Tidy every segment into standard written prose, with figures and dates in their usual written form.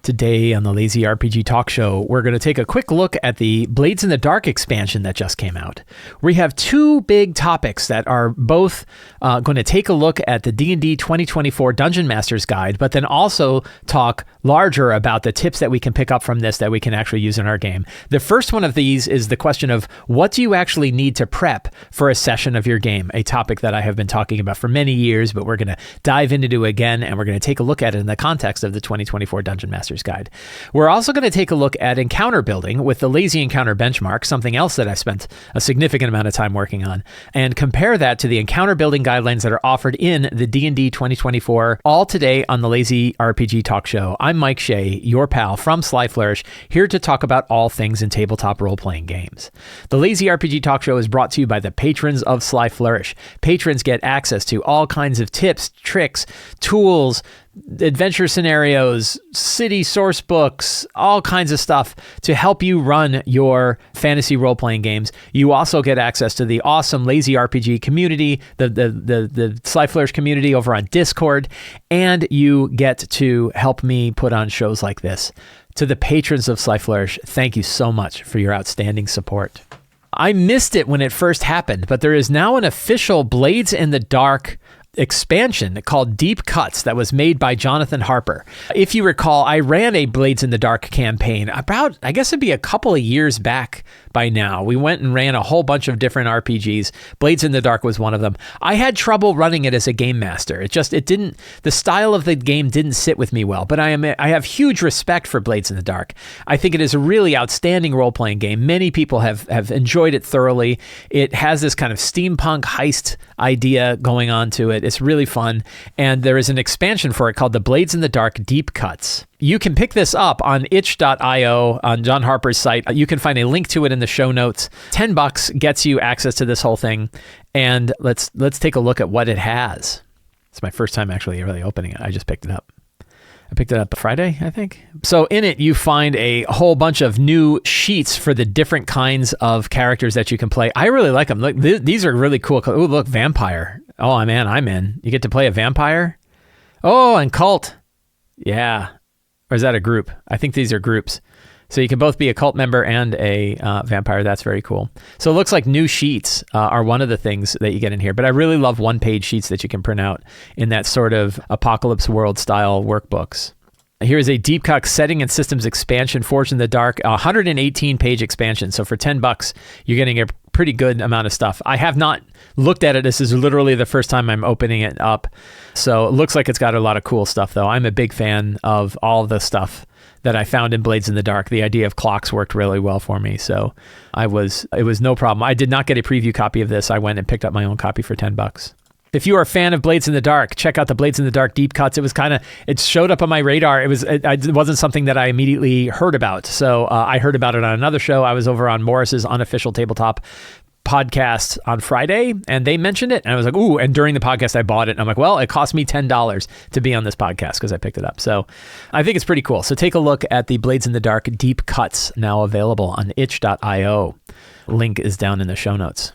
Today on the Lazy RPG Talk Show, we're going to take a quick look at the Blades in the Dark expansion that just came out. We have two big topics that are both going to take a look at the D&D 2024 Dungeon Master's Guide, but then also talk larger about the tips that we can pick up from this that we can actually use in our game. The first one of these is the question of what do you actually need to prep for a session of your game, a topic that I have been talking about for many years, but we're going to dive into it again, and we're going to take a look at it in the context of the 2024 Dungeon Master's Guide. We're also going to take a look at encounter building with the Lazy Encounter Benchmark, something else that I've spent a significant amount of time working on, and compare that to the encounter building guidelines that are offered in the D&D 2024, all today on the Lazy RPG Talk Show. I'm Mike Shea, your pal from Sly Flourish, here to talk about all things in tabletop role-playing games. The Lazy RPG Talk Show is brought to you by the patrons of Sly Flourish. Patrons get access to all kinds of tips, tricks, tools, adventure scenarios, city source books, all kinds of stuff to help you run your fantasy role-playing games. You also get access to the awesome Lazy RPG community, the Sly Flourish community over on Discord, and you get to help me put on shows like this. To the patrons of Sly Flourish, thank you so much for your outstanding support. I missed it when it first happened, but there is now an official Blades in the Dark expansion called Deep Cuts that was made by Jonathan Harper. If you recall, I ran a Blades in the Dark campaign about, I guess it'd be a couple of years back by now. We went and ran a whole bunch of different RPGs. Blades in the Dark was one of them. I had trouble running it as a game master. The style of the game didn't sit with me well, but I have huge respect for Blades in the Dark. I think it is a really outstanding role-playing game. Many people have enjoyed it thoroughly. It has this kind of steampunk heist idea going on to it. It's really fun, and there is an expansion for it called the Blades in the Dark Deep Cuts. You can pick this up on itch.io on John Harper's site. You can find a link to it in the show notes. $10 gets you access to this whole thing, and let's take a look at what it has. It's my first time actually really opening it. I just picked it up. I picked it up Friday, I think. So in it, you find a whole bunch of new sheets for the different kinds of characters that you can play. I really like them. Look, these are really cool. Oh, look, vampire. Oh, man, I'm in. You get to play a vampire? Oh, and cult. Yeah. Or is that a group? I think these are groups. So you can both be a cult member and a vampire. That's very cool. So it looks like new sheets are one of the things that you get in here. But I really love one-page sheets that you can print out in that sort of apocalypse world style workbooks. Here's a Deep Cut setting and systems expansion, Forged in the Dark, 118-page expansion. So for $10, you're getting a pretty good amount of stuff. I have not looked at it. This is literally the first time I'm opening it up. So it looks like it's got a lot of cool stuff, though. I'm a big fan of all the stuff that I found in Blades in the Dark. The idea of clocks worked really well for me. So it was no problem. I did not get a preview copy of this. I went and picked up my own copy for $10. If you are a fan of Blades in the Dark, check out the Blades in the Dark Deep Cuts. It showed up on my radar. It wasn't something that I immediately heard about. So I heard about it on another show. I was over on Morris's Unofficial Tabletop podcast on Friday, and they mentioned it, and I was like, ooh, and during the podcast I bought it, and I'm like, well, it cost me $10 to be on this podcast because I picked it up. So I think it's pretty cool. So take a look at the Blades in the Dark Deep Cuts, now available on itch.io. Link is down in the show notes.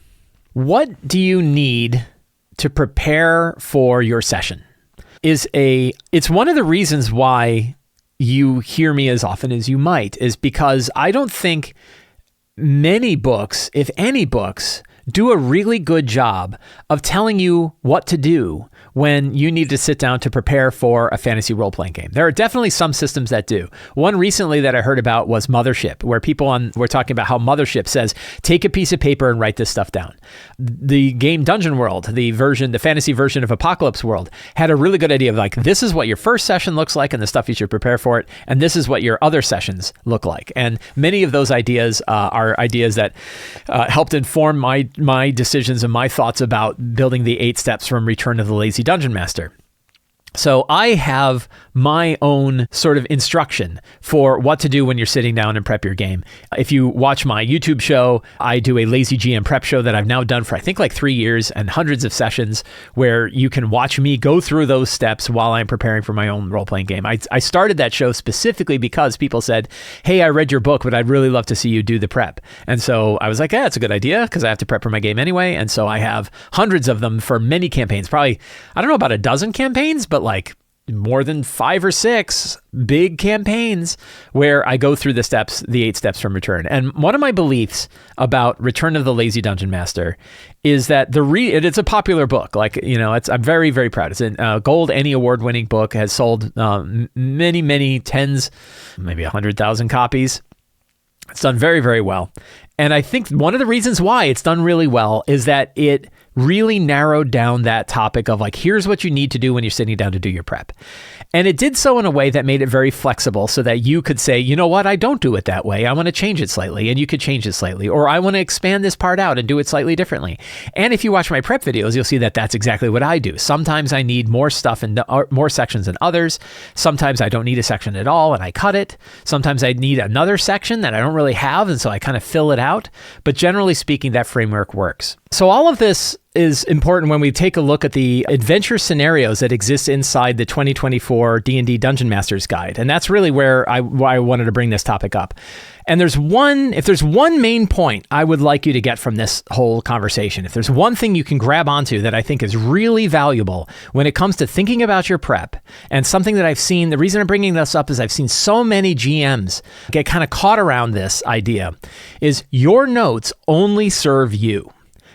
What do you need to prepare for your session? It's one of the reasons why you hear me as often as you might, is because I don't think many books, if any books, do a really good job of telling you what to do when you need to sit down to prepare for a fantasy role-playing game. There are definitely some systems that do. One recently that I heard about was Mothership, where people were talking about how Mothership says, take a piece of paper and write this stuff down. The game Dungeon World, the fantasy version of Apocalypse World, had a really good idea of like, this is what your first session looks like and the stuff you should prepare for it, and this is what your other sessions look like. And many of those ideas are ideas that helped inform my decisions and my thoughts about building the 8 steps from Return of the Lazy Dungeon Master. So I have my own sort of instruction for what to do when you're sitting down and prep your game. If you watch my YouTube show, I do a Lazy GM prep show that I've now done for I think like 3 years and hundreds of sessions where you can watch me go through those steps while I'm preparing for my own role-playing game. I started that show specifically because people said, hey, I read your book, but I'd really love to see you do the prep. And so I was like, yeah, it's a good idea because I have to prep for my game anyway. And so I have hundreds of them for many campaigns, probably, I don't know about a dozen campaigns, but like more than 5 or 6 big campaigns where I go through the 8 steps from Return. And one of my beliefs about Return of the Lazy Dungeon Master is that it's a popular book. Like, I'm very, very proud. It's a gold Annie Award-winning book, has sold many, many tens, maybe 100,000 copies. It's done very, very well. And I think one of the reasons why it's done really well is that it really narrowed down that topic of like, here's what you need to do when you're sitting down to do your prep. And it did so in a way that made it very flexible so that you could say, you know what, I don't do it that way. I want to change it slightly, and you could change it slightly. Or I want to expand this part out and do it slightly differently. And if you watch my prep videos, you'll see that that's exactly what I do. Sometimes I need more stuff and more sections than others. Sometimes I don't need a section at all and I cut it. Sometimes I need another section that I don't really have, and so I kind of fill it out. But generally speaking, that framework works. So all of this is important when we take a look at the adventure scenarios that exist inside the 2024 D&D Dungeon Master's Guide. And that's really why I wanted to bring this topic up. And if there's one main point I would like you to get from this whole conversation, if there's one thing you can grab onto that I think is really valuable when it comes to thinking about your prep, and something that I've seen, the reason I'm bringing this up is I've seen so many GMs get kind of caught around this idea, is your notes only serve you.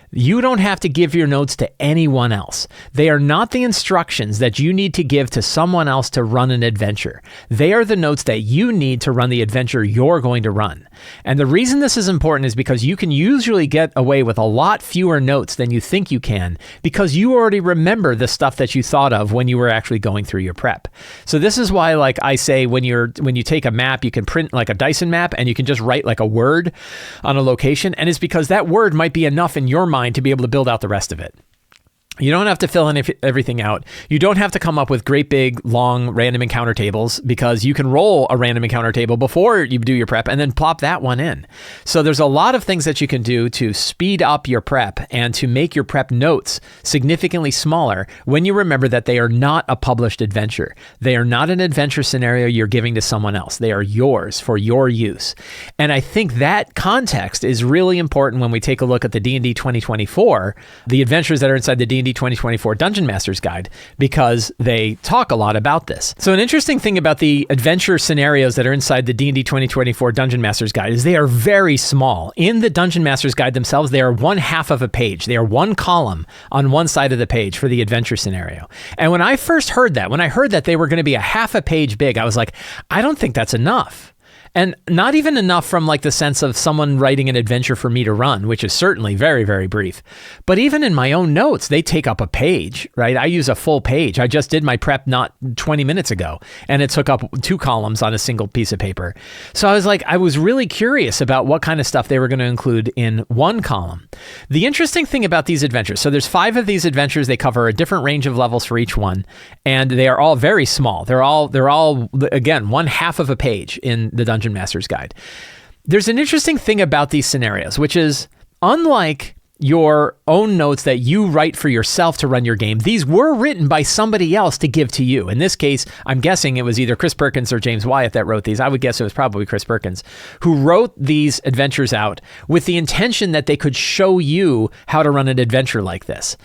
You don't have to give your notes to anyone else. They are not the instructions that you need to give to someone else to run an adventure. They are the notes that you need to run the adventure you're going to run. And the reason this is important is because you can usually get away with a lot fewer notes than you think you can, because you already remember the stuff that you thought of when you were actually going through your prep. So this is why, like I say, when you take a map, you can print like a Dyson map and you can just write like a word on a location. And it's because that word might be enough in your mind to be able to build out the rest of it. You don't have to fill everything out. You don't have to come up with great big, long random encounter tables, because you can roll a random encounter table before you do your prep and then plop that one in. So there's a lot of things that you can do to speed up your prep and to make your prep notes significantly smaller when you remember that they are not a published adventure. They are not an adventure scenario you're giving to someone else. They are yours for your use. And I think that context is really important when we take a look at the D&D 2024, the adventures that are inside the D&D 2024 Dungeon Master's Guide, because they talk a lot about this. So an interesting thing about the adventure scenarios that are inside the D&D 2024 Dungeon Master's Guide is they are very small. In the Dungeon Master's Guide themselves, they are 1/2 of a page. They are one column on one side of the page for the adventure scenario. And when I first heard that they were going to be a 1/2 a page big, I was like, I don't think that's enough. And not even enough from like the sense of someone writing an adventure for me to run, which is certainly very, very brief. But even in my own notes, they take up a page, right? I use a full page. I just did my prep not 20 minutes ago, and it took up 2 columns on a single piece of paper. So I was really curious about what kind of stuff they were going to include in one column. The interesting thing about these adventures, so there's 5 of these adventures. They cover a different range of levels for each one, and they are all very small. They're all again, 1/2 of a page in the Dungeon Master's Guide. There's an interesting thing about these scenarios, which is unlike your own notes that you write for yourself to run your game, these were written by somebody else to give to you. In this case, I'm guessing it was either Chris Perkins or James Wyatt that wrote these. I would guess it was probably Chris Perkins, who wrote these adventures out with the intention that they could show you how to run an adventure like this.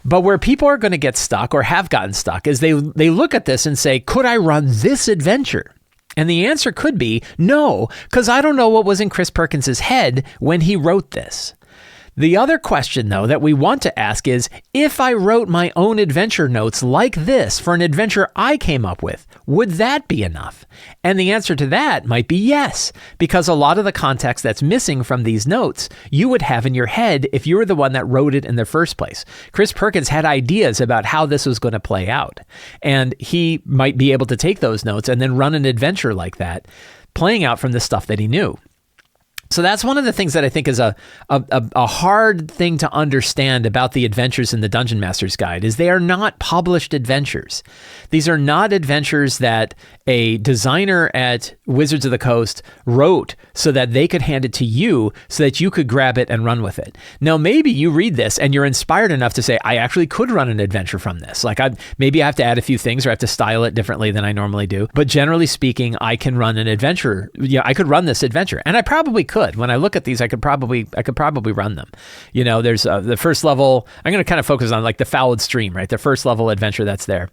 But where people are going to get stuck, or have gotten stuck, is they look at this and say, could I run this adventure? And the answer could be no, because I don't know what was in Chris Perkins's head when he wrote this. The other question, though, that we want to ask is, if I wrote my own adventure notes like this for an adventure I came up with, would that be enough? And the answer to that might be yes, because a lot of the context that's missing from these notes, you would have in your head if you were the one that wrote it in the first place. Chris Perkins had ideas about how this was going to play out, and he might be able to take those notes and then run an adventure like that, playing out from the stuff that he knew. So that's one of the things that I think is a hard thing to understand about the adventures in the Dungeon Master's Guide, is they are not published adventures. These are not adventures that a designer at Wizards of the Coast wrote so that they could hand it to you so that you could grab it and run with it. Now, maybe you read this and you're inspired enough to say, I actually could run an adventure from this. Like maybe I have to add a few things, or I have to style it differently than I normally do. But generally speaking, I can run an adventure. Yeah, I could run this adventure, and I probably could. When I look at these, I could probably run them. You know, there's the first level. I'm going to kind of focus on like the Fouled Stream, right? The first level adventure that's there.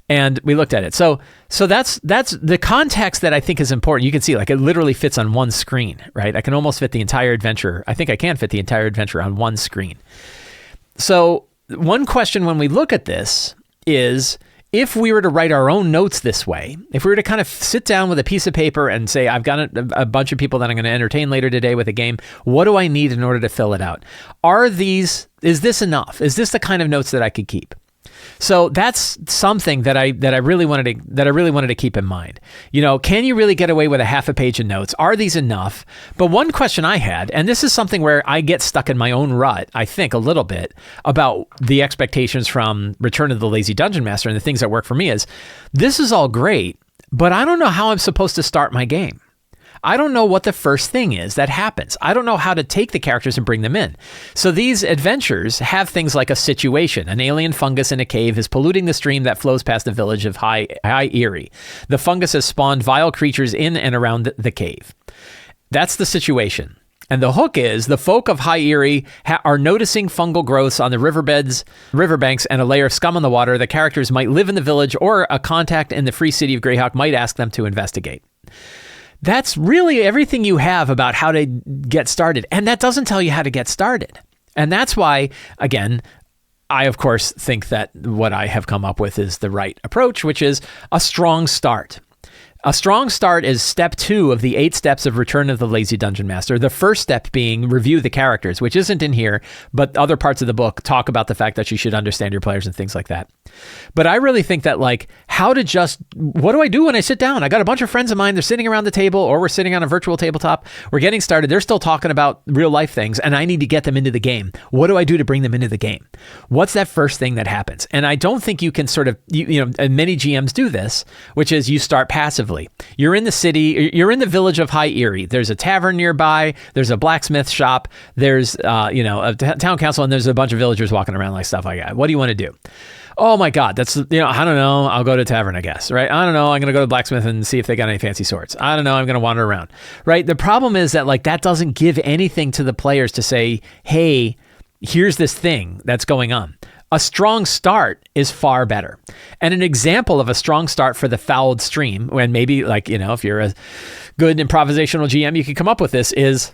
And we looked at it. So that's the context that I think is important. You can see like it literally fits on one screen, right? I can almost fit the entire adventure. I think I can fit the entire adventure on one screen. So one question when we look at this is, if we were to write our own notes this way, if we were to kind of sit down with a piece of paper and say, I've got a bunch of people that I'm going to entertain later today with a game, what do I need in order to fill it out? Is this enough? Is this the kind of notes that I could keep? So that's something that I really wanted to keep in mind. Can you really get away with a half a page of notes? Are these enough? But one question I had, and this is something where I get stuck in my own rut, I think a little bit about the expectations from Return of the Lazy Dungeon Master and the things that work for me is, this is all great, but I don't know how I'm supposed to start my game. I don't know what the first thing is that happens. I don't know how to take the characters and bring them in. So these adventures have things like a situation. An alien fungus in a cave is polluting the stream that flows past the village of High Erie. The fungus has spawned vile creatures in and around the cave. That's the situation. And the hook is, the folk of High Erie are noticing fungal growths on the riverbanks and a layer of scum on the water. The characters might live in the village, or a contact in the free city of Greyhawk might ask them to investigate. That's really everything you have about how to get started. And that doesn't tell you how to get started. And that's why, again, I, of course, think that what I have come up with is the right approach, which is a strong start. A strong start is step 2 of the 8 steps of Return of the Lazy Dungeon Master. The first step being review the characters, which isn't in here, but other parts of the book talk about the fact that you should understand your players and things like that. But I really think that, like, what do I do when I sit down? I got a bunch of friends of mine, they're sitting around the table, or we're sitting on a virtual tabletop. We're getting started. They're still talking about real life things, and I need to get them into the game. What do I do to bring them into the game? What's that first thing that happens? And I don't think you can sort of, and many GMs do this, which is you start passively. You're in the city, you're in the village of High Erie. There's a tavern nearby, there's a blacksmith shop, there's a town council, and there's a bunch of villagers walking around like stuff like that. What do you want to do? Oh my God, that's, I don't know, I'll go to tavern, I guess, right? I don't know, I'm going to go to the blacksmith and see if they got any fancy swords. I don't know, I'm going to wander around, right? The problem is that, like, that doesn't give anything to the players to say, hey, here's this thing that's going on. A strong start is far better. And an example of a strong start for the fouled stream, when maybe, like, if you're a good improvisational GM, you can come up with this, is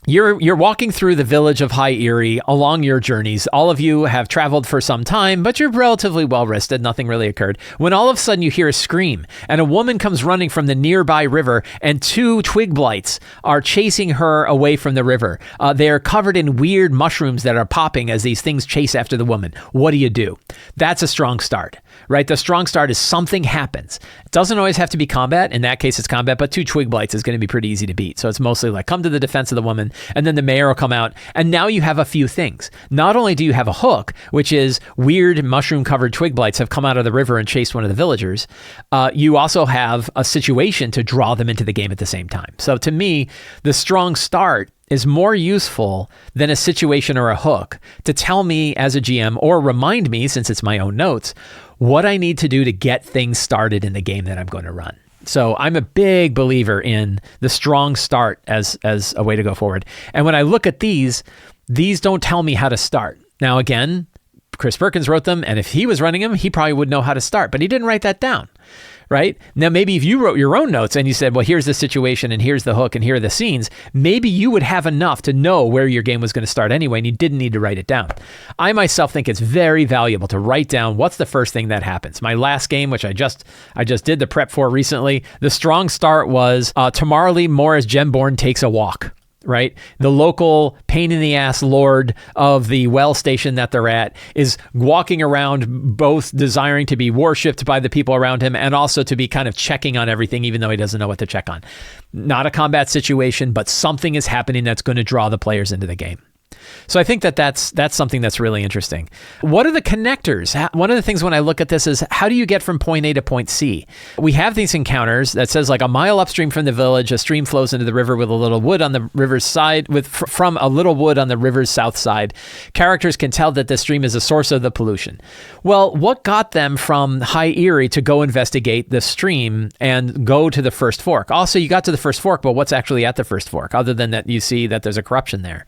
you're walking through the village of High Erie along your journeys. All of you have traveled for some time, but you're relatively well rested. Nothing really occurred. When all of a sudden you hear a scream, and a woman comes running from the nearby river, and 2 twig blights are chasing her away from the river. They are covered in weird mushrooms that are popping as these things chase after the woman. What do? That's a strong start, right? The strong start is something happens. It doesn't always have to be combat. In that case, it's combat, but 2 twig blights is going to be pretty easy to beat. So it's mostly like, come to the defense of the woman, and then the mayor will come out, and now you have a few things. Not only do you have a hook, which is weird mushroom-covered twig blights have come out of the river and chased one of the villagers, you also have a situation to draw them into the game at the same time. So to me, the strong start is more useful than a situation or a hook to tell me as a GM, or remind me, since it's my own notes, what I need to do to get things started in the game that I'm going to run. So I'm a big believer in the strong start as a way to go forward. And when I look at these don't tell me how to start. Now, again, Chris Perkins wrote them, and if he was running them, he probably would know how to start, but he didn't write that down, right? Now, maybe if you wrote your own notes and you said, well, here's the situation and here's the hook and here are the scenes, maybe you would have enough to know where your game was going to start anyway, and you didn't need to write it down. I myself think it's very valuable to write down what's the first thing that happens. My last game, which I just did the prep for recently, the strong start was Tamarly Morris Gemborn takes a walk. Right? The local pain in the ass lord of the well station that they're at is walking around, both desiring to be worshipped by the people around him and also to be kind of checking on everything, even though he doesn't know what to check on. Not a combat situation, but something is happening that's going to draw the players into the game. So I think that's something that's really interesting. What are the connectors? One of the things when I look at this is, how do you get from point A to point C? We have these encounters that says, like, a mile upstream from the village, a stream flows into the river with a little wood on the river's side, from a little wood on the river's south side. Characters can tell that the stream is a source of the pollution. Well, what got them from High Erie to go investigate the stream and go to the first fork? Also, you got to the first fork, but what's actually at the first fork, other than that you see that there's a corruption there,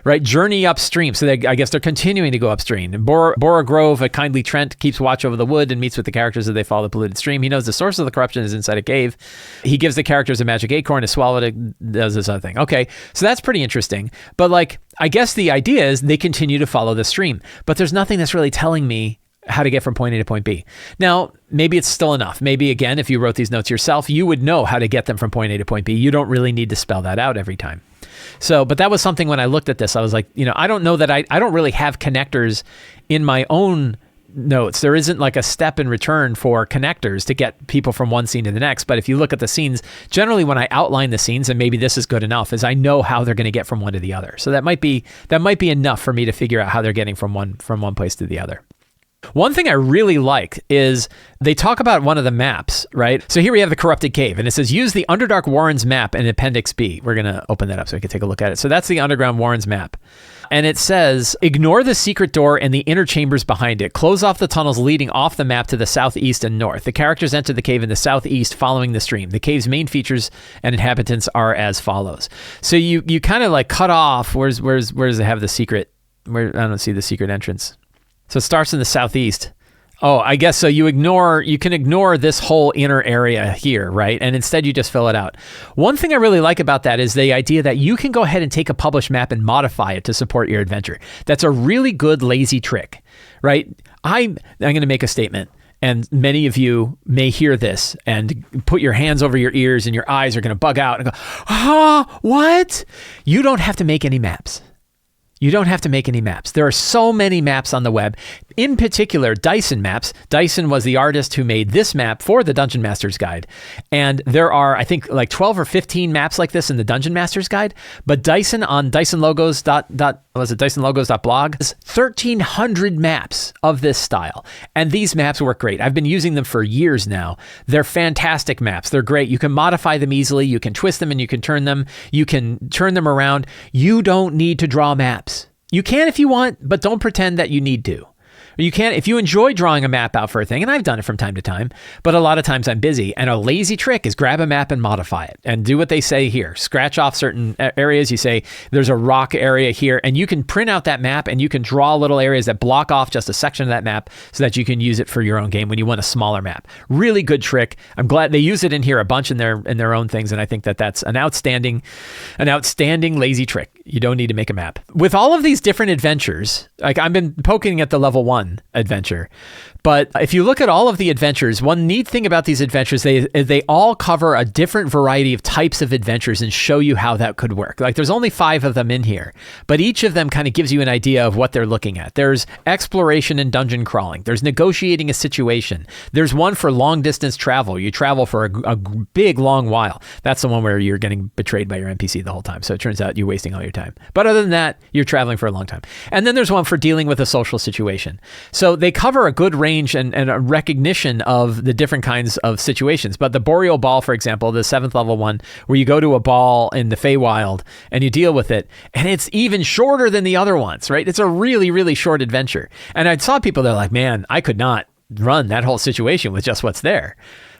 right? journey upstream. So I guess they're continuing to go upstream. And Bora Grove, a kindly Trent, keeps watch over the wood and meets with the characters as they follow the polluted stream. He knows the source of the corruption is inside a cave. He gives the characters a magic acorn to swallow it, does this other thing. Okay, so that's pretty interesting. But like, I guess the idea is they continue to follow the stream, but there's nothing that's really telling me how to get from point A to point B. Now, maybe it's still enough. Maybe, again, if you wrote these notes yourself, you would know how to get them from point A to point B. You don't really need to spell that out every time. So, but that was something when I looked at this, I was like, I don't know that I don't really have connectors in my own notes. There isn't like a step in return for connectors to get people from one scene to the next. But if you look at the scenes, generally when I outline the scenes, and maybe this is good enough, is I know how they're going to get from one to the other. So that might be enough for me to figure out how they're getting from one place to the other. One thing I really like is they talk about one of the maps, right? So here we have the corrupted cave, and it says, use the Underdark Warrens map in Appendix B. We're going to open that up so we can take a look at it. So that's the Underground Warrens map. And it says, ignore the secret door and the inner chambers behind it. Close off the tunnels leading off the map to the southeast and north. The characters enter the cave in the southeast following the stream. The cave's main features and inhabitants are as follows. So you kind of like cut off, where does it have the secret? I don't see the secret entrance. So it starts in the southeast. Oh, I guess so. You can ignore this whole inner area here, right? And instead you just fill it out. One thing I really like about that is the idea that you can go ahead and take a published map and modify it to support your adventure. That's a really good lazy trick, right? I'm going to make a statement, and many of you may hear this and put your hands over your ears and your eyes are going to bug out and go, what? You don't have to make any maps. You don't have to make any maps. There are so many maps on the web. In particular, Dyson Maps. Dyson was the artist who made this map for the Dungeon Master's Guide. And there are, I think, like 12 or 15 maps like this in the Dungeon Master's Guide. But Dyson on DysonLogos.blog is 1,300 maps of this style. And these maps work great. I've been using them for years now. They're fantastic maps. They're great. You can modify them easily. You can twist them and you can turn them. You can turn them around. You don't need to draw maps. You can if you want, but don't pretend that you need to. You can if you enjoy drawing a map out for a thing, and I've done it from time to time, but a lot of times I'm busy, and a lazy trick is grab a map and modify it and do what they say here. Scratch off certain areas. You say there's a rock area here, and you can print out that map and you can draw little areas that block off just a section of that map so that you can use it for your own game when you want a smaller map. Really good trick. I'm glad they use it in here a bunch in their own things, and I think that's an outstanding lazy trick. You don't need to make a map. With all of these different adventures, like I've been poking at the level 1 adventure, but if you look at all of the adventures, one neat thing about these adventures, they all cover a different variety of types of adventures and show you how that could work. Like there's only 5 of them in here, but each of them kind of gives you an idea of what they're looking at. There's exploration and dungeon crawling. There's negotiating a situation. There's one for long distance travel. You travel for a big long while. That's the one where you're getting betrayed by your NPC the whole time. So it turns out you're wasting all your time. But other than that, you're traveling for a long time. And then there's one for dealing with a social situation. So they cover a good range and a recognition of the different kinds of situations. But the Boreal Ball, for example, the 7th level one, where you go to a ball in the Feywild and you deal with it, and it's even shorter than the other ones, right? It's a really, really short adventure. And I saw people that are like, man, I could not run that whole situation with just what's there.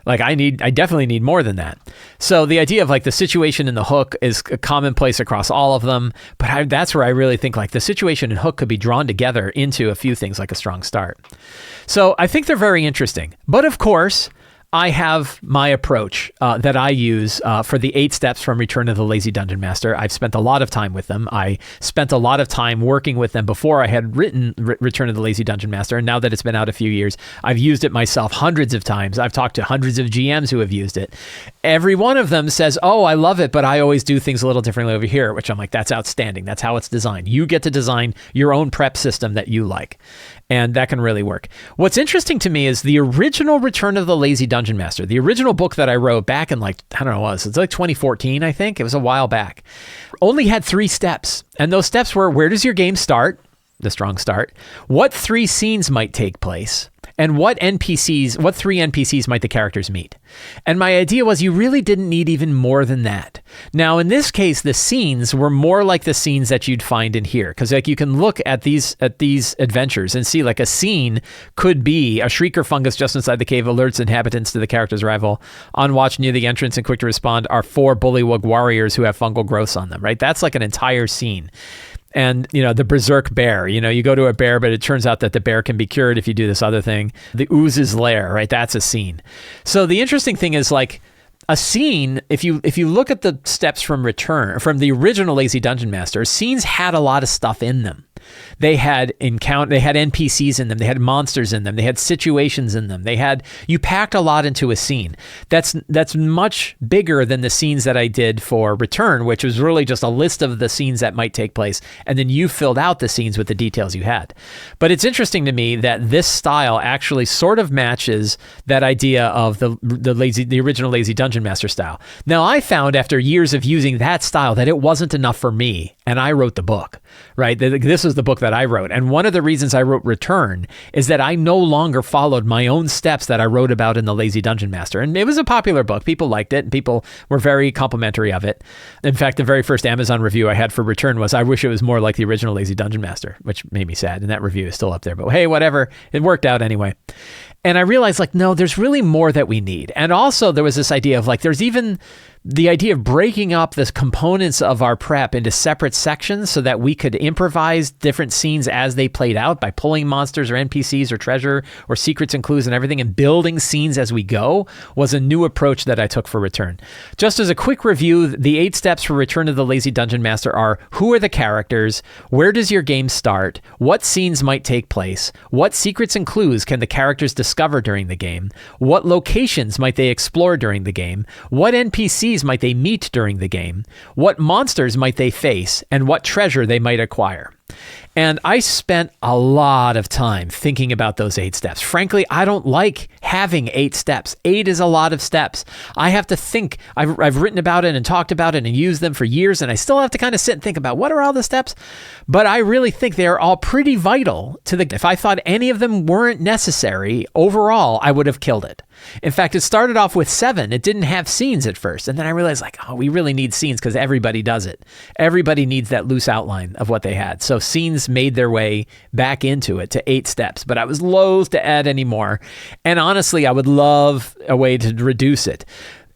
Like I definitely need more than that. So the idea of like the situation and the hook is a commonplace across all of them, but that's where I really think like the situation and hook could be drawn together into a few things like a strong start. So I think they're very interesting. But of course, I have my approach that I use for the 8 steps from Return of the Lazy Dungeon Master. I've spent a lot of time with them. I spent a lot of time working with them before I had written Return of the Lazy Dungeon Master. And now that it's been out a few years, I've used it myself hundreds of times. I've talked to hundreds of GMs who have used it. Every one of them says, oh, I love it, but I always do things a little differently over here, which I'm like, that's outstanding. That's how it's designed. You get to design your own prep system that you like. And that can really work. What's interesting to me is the original Return of the Lazy Dungeon Master, the original book that I wrote back in like, I don't know what it was, it's like 2014, I think. It was a while back. Only had 3 steps. And those steps were, where does your game start? The strong start. What 3 scenes might take place? And what 3 NPCs might the characters meet? And my idea was you really didn't need even more than that. Now, in this case, the scenes were more like the scenes that you'd find in here. Because like you can look at these adventures and see like a scene could be a shrieker fungus just inside the cave alerts inhabitants to the character's arrival. On watch near the entrance and quick to respond are 4 bullywug warriors who have fungal growths on them, right? That's like an entire scene. And, the berserk bear, you go to a bear, but it turns out that the bear can be cured if you do this other thing. The ooze's lair, right? That's a scene. So the interesting thing is like a scene, if you look at the steps from the original Lazy Dungeon Master, scenes had a lot of stuff in them. They had NPCs in them. They had monsters in them. They had situations in them. You packed a lot into a scene. That's much bigger than the scenes that I did for Return, which was really just a list of the scenes that might take place. And then you filled out the scenes with the details you had. But it's interesting to me that this style actually sort of matches that idea of the original Lazy Dungeon Master style. Now, I found after years of using that style that it wasn't enough for me, and I wrote the book, right? This was the book that I wrote. And one of the reasons I wrote Return is that I no longer followed my own steps that I wrote about in the Lazy Dungeon Master. And it was a popular book. People liked it, and people were very complimentary of it. In fact, the very first Amazon review I had for Return was, I wish it was more like the original Lazy Dungeon Master, which made me sad. And that review is still up there. But hey, whatever. It worked out anyway. And I realized, like, no, there's really more that we need. And also there was this idea of like, there's even the idea of breaking up the components of our prep into separate sections so that we could improvise different scenes as they played out by pulling monsters or NPCs or treasure or secrets and clues and everything, and building scenes as we go was a new approach that I took for Return. Just as a quick review, the 8 steps for Return of the Lazy Dungeon Master are: who are the characters? Where does your game start? What scenes might take place? What secrets and clues can the characters discover during the game? What locations might they explore during the game? What NPCs might they meet during the game? What monsters might they face? And what treasure they might acquire? And I spent a lot of time thinking about those 8 steps. Frankly, I don't like having 8 steps. 8 is a lot of steps. I have to think. I've written about it and talked about it and used them for years, and I still have to kind of sit and think about what are all the steps. But I really think they are all pretty vital to if I thought any of them weren't necessary overall, I would have killed it. In fact, it started off with 7. It didn't have scenes at first. And then I realized, like, oh, we really need scenes because everybody does it. Everybody needs that loose outline of what they had. So scenes made their way back into it to 8 steps, but I was loath to add any more. And honestly, I would love a way to reduce it.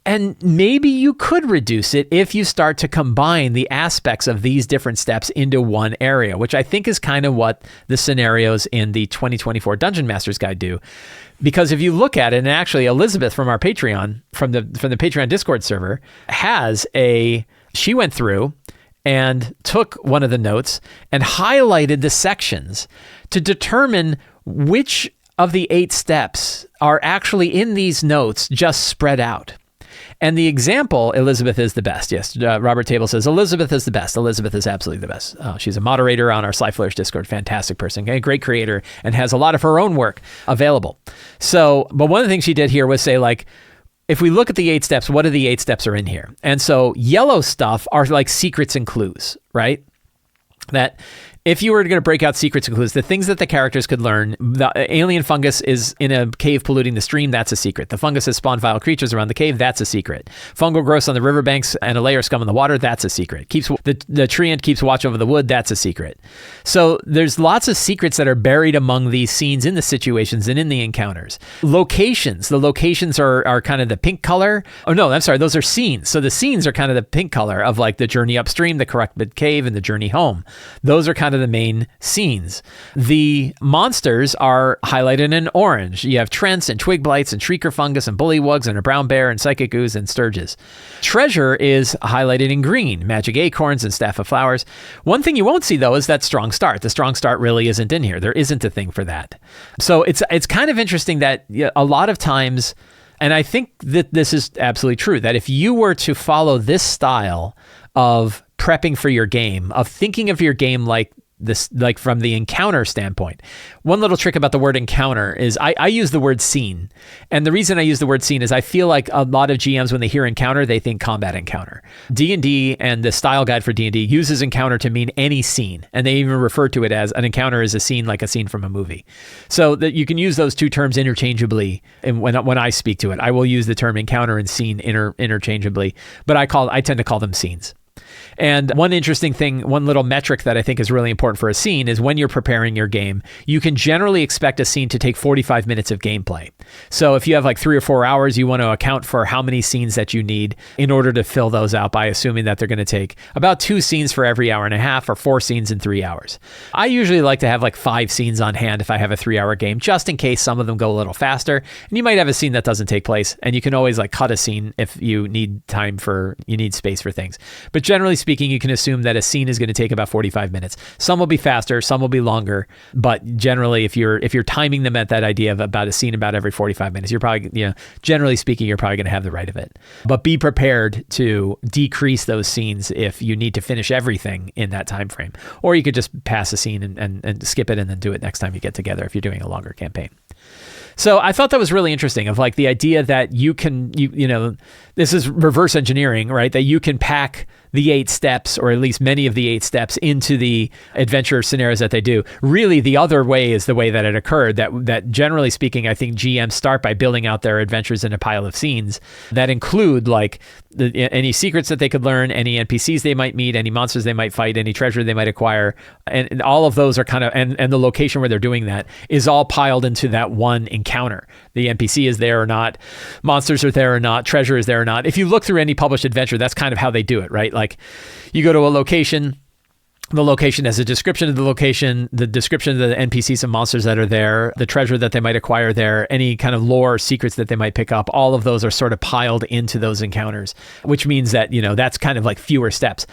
And maybe you could reduce it if you start to combine the aspects of these different steps into one area, which I think is kind of what the scenarios in the 2024 Dungeon Master's Guide do. Because if you look at it, and actually Elizabeth from our Patreon, from the Patreon Discord server, she went through and took one of the notes and highlighted the sections to determine which of the 8 steps are actually in these notes just spread out. And the example, Elizabeth is the best. Yes, Robert Table says, Elizabeth is the best. Elizabeth is absolutely the best. Oh, she's a moderator on our Sly Flourish Discord. Fantastic person, a great creator, and has a lot of her own work available. So, but one of the things she did here was say, like, if we look at the 8 steps, what are the 8 steps are in here? And so yellow stuff are like secrets and clues, right? That if you were going to break out secrets and clues, the things that the characters could learn, the alien fungus is in a cave polluting the stream, that's a secret. The fungus has spawned vile creatures around the cave, that's a secret. Fungal growths on the riverbanks and a layer of scum in the water, that's a secret. The treant keeps watch over the wood, that's a secret. So there's lots of secrets that are buried among these scenes in the situations and in the encounters. Locations, the locations are kind of the pink color. Oh no, I'm sorry, those are scenes. So the scenes are kind of the pink color of like the journey upstream, the corrupted cave, and the journey home. Those are kind of the main scenes. The monsters are highlighted in orange. You have Trents and twig blights and shrieker fungus and bullywugs and a brown bear and psychic ooze and sturges. Treasure is highlighted in green, magic acorns and staff of flowers. One thing you won't see though is that strong start. The strong start really isn't in here. There isn't a thing for that. So it's kind of interesting that a lot of times, and I think that this is absolutely true, that if you were to follow this style of prepping for your game, of thinking of your game like this, like from the encounter standpoint. One little trick about the word encounter is I use the word scene. And the reason I use the word scene is I feel like a lot of GMs, when they hear encounter, they think combat encounter. D&D and the style guide for D&D uses encounter to mean any scene. And they even refer to it as an encounter is a scene like a scene from a movie. So that you can use those two terms interchangeably. And when I speak to it, I will use the term encounter and scene interchangeably, but I tend to call them scenes. And one interesting thing, one little metric that I think is really important for a scene is when you're preparing your game, you can generally expect a scene to take 45 minutes of gameplay. So if you have like 3 or 4 hours, you want to account for how many scenes that you need in order to fill those out by assuming that they're going to take about 2 scenes for every hour and a half or 4 scenes in 3 hours. I usually like to have like 5 scenes on hand if I have a 3-hour game, just in case some of them go a little faster. And you might have a scene that doesn't take place, and you can always like cut a scene if you need space for things. But generally speaking, you can assume that a scene is going to take about 45 minutes. Some will be faster, some will be longer, but generally if you're timing them at that idea of about a scene about every 45 minutes, you're probably, generally speaking, you're probably going to have the right of it. But be prepared to decrease those scenes if you need to finish everything in that time frame. Or you could just pass a scene and skip it and then do it next time you get together if you're doing a longer campaign. So I thought that was really interesting, of like the idea that you can, this is reverse engineering, right? That you can pack the 8 steps, or at least many of the 8 steps, into the adventure scenarios that they do. Really, the other way is the way that it occurred, that generally speaking, I think GMs start by building out their adventures in a pile of scenes that include like any secrets that they could learn, any NPCs they might meet, any monsters they might fight, any treasure they might acquire. And all of those are kind of, and the location where they're doing that is all piled into that one encounter. The NPC is there or not, monsters are there or not, treasure is there or not. If you look through any published adventure, that's kind of how they do it, right? Like you go to a location, the location has a description of the location, the description of the NPCs and monsters that are there, the treasure that they might acquire there, any kind of lore or secrets that they might pick up. All of those are sort of piled into those encounters, which means that, that's kind of like fewer steps.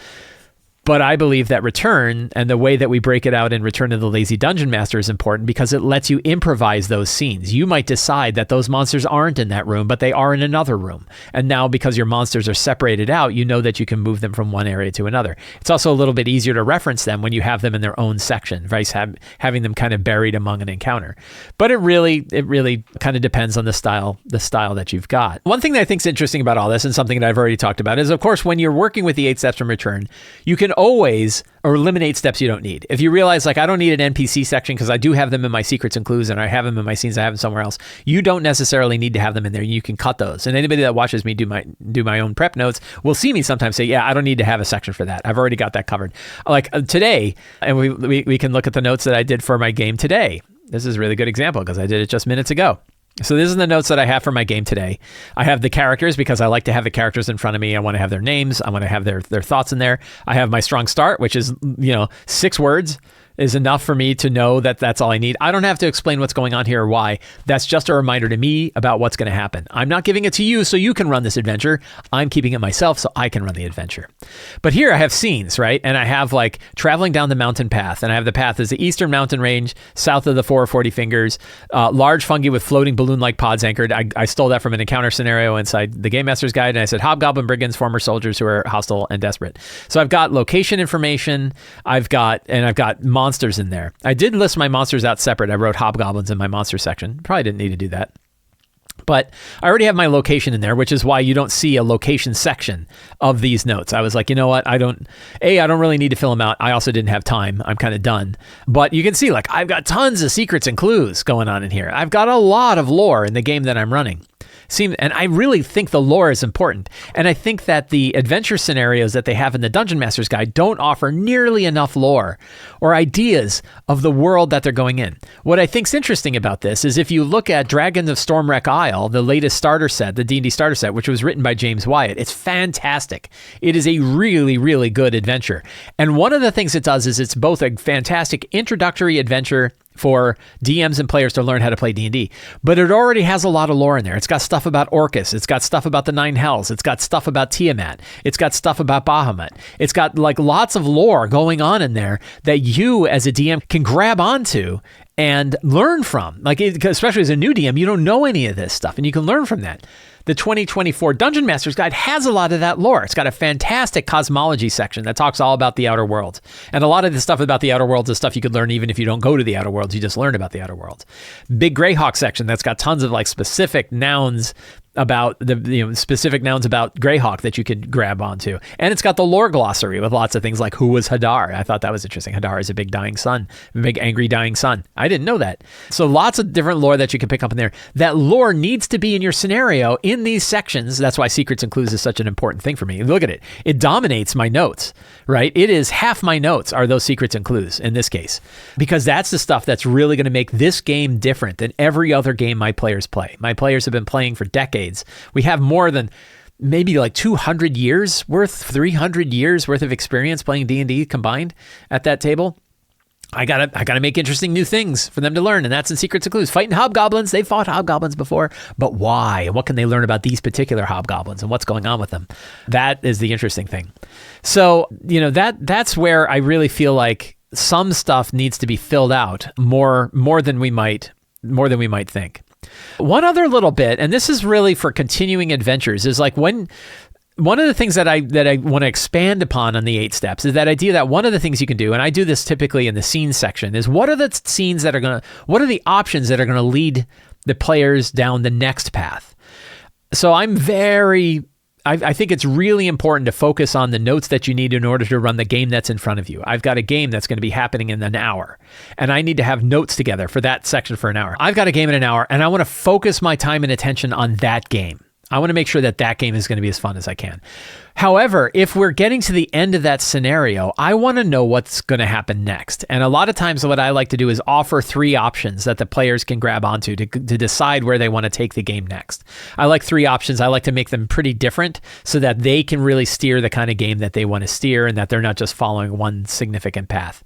But I believe that Return and the way that we break it out in Return of the Lazy Dungeon Master is important because it lets you improvise those scenes. You might decide that those monsters aren't in that room, but they are in another room. And now because your monsters are separated out, you know that you can move them from one area to another. It's also a little bit easier to reference them when you have them in their own section, versus having them kind of buried among an encounter. But it really kind of depends on the style that you've got. One thing that I think is interesting about all this, and something that I've already talked about, is of course when you're working with the 8 steps from Return, you can always eliminate steps you don't need. If you realize like I don't need an NPC section because I do have them in my secrets and clues and I have them in my scenes, I have them somewhere else, you don't necessarily need to have them in there. You can cut those. And anybody that watches me do my own prep notes will see me sometimes say, yeah, I don't need to have a section for that. I've already got that covered. Like today, and we can look at the notes that I did for my game today. This is a really good example because I did it just minutes ago. So this is the notes that I have for my game today. I have the characters because I like to have the characters in front of me. I want to have their names. I want to have their thoughts in there. I have my strong start, which is, 6 words is enough for me to know that that's all I need. I don't have to explain what's going on here or why. That's just a reminder to me about what's going to happen. I'm not giving it to you so you can run this adventure. I'm keeping it myself so I can run the adventure. But here I have scenes, right? And I have like traveling down the mountain path, and I have the path as the eastern mountain range, south of the 440 fingers, large fungi with floating balloon-like pods anchored. I stole that from an encounter scenario inside the Game Master's Guide, and I said hobgoblin brigands, former soldiers who are hostile and desperate. So I've got location information, I've got monsters in there. I did list my monsters out separate. I wrote hobgoblins in my monster section. Probably didn't need to do that. But I already have my location in there, which is why you don't see a location section of these notes. I was like, you know what? I don't really need to fill them out. I also didn't have time. I'm kind of done. But you can see, like, I've got tons of secrets and clues going on in here. I've got a lot of lore in the game that I'm running. And I really think the lore is important. And I think that the adventure scenarios that they have in the Dungeon Master's Guide don't offer nearly enough lore or ideas of the world that they're going in. What I think's interesting about this is if you look at Dragons of Stormwreck Isle, the latest starter set, the D&D starter set, which was written by James Wyatt, it's fantastic. It is a really, really good adventure. And one of the things it does is it's both a fantastic introductory adventure for DMs and players to learn how to play D&D. But it already has a lot of lore in there. It's got stuff about Orcus. It's got stuff about the Nine Hells. It's got stuff about Tiamat. It's got stuff about Bahamut. It's got like lots of lore going on in there that you as a DM can grab onto and learn from. Especially as a new DM, you don't know any of this stuff and you can learn from that. The 2024 Dungeon Master's Guide has a lot of that lore. It's got a fantastic cosmology section that talks all about the outer worlds. And a lot of the stuff about the outer worlds is stuff you could learn even if you don't go to the outer worlds. You just learn about the outer worlds. Big Greyhawk section that's got tons of like specific nouns about the specific nouns about Greyhawk that you could grab onto. And it's got the lore glossary with lots of things like who was Hadar. I thought that was interesting. Hadar is a big dying sun, a big angry dying sun. I didn't know that. So lots of different lore that you can pick up in there. That lore needs to be in your scenario in these sections. That's why secrets and clues is such an important thing for me. Look at it. It dominates my notes, right? It is half my notes are those secrets and clues in this case, because that's the stuff that's really going to make this game different than every other game my players play. My players have been playing for decades. We have more than maybe like 200 years worth, 300 years worth of experience playing D&D combined at that table. I gotta make interesting new things for them to learn, and that's in Secrets and Clues. Fighting hobgoblins, they fought hobgoblins before, but why? And what can they learn about these particular hobgoblins and what's going on with them? That is the interesting thing. So, that's where I really feel like some stuff needs to be filled out more than we might think. One other little bit, and this is really for continuing adventures, is like one of the things that I want to expand upon on the 8 steps is that idea that one of the things you can do, and I do this typically in the scenes section, is what are the options that are going to lead the players down the next path? So I think it's really important to focus on the notes that you need in order to run the game that's in front of you. I've got a game that's going to be happening in an hour, and I need to have notes together for that section for an hour. I've got a game in an hour, and I want to focus my time and attention on that game. I want to make sure that game is going to be as fun as I can. However, if we're getting to the end of that scenario, I want to know what's going to happen next. And a lot of times what I like to do is offer 3 options that the players can grab onto to decide where they want to take the game next. I like 3 options. I like to make them pretty different so that they can really steer the kind of game that they want to steer and that they're not just following one significant path.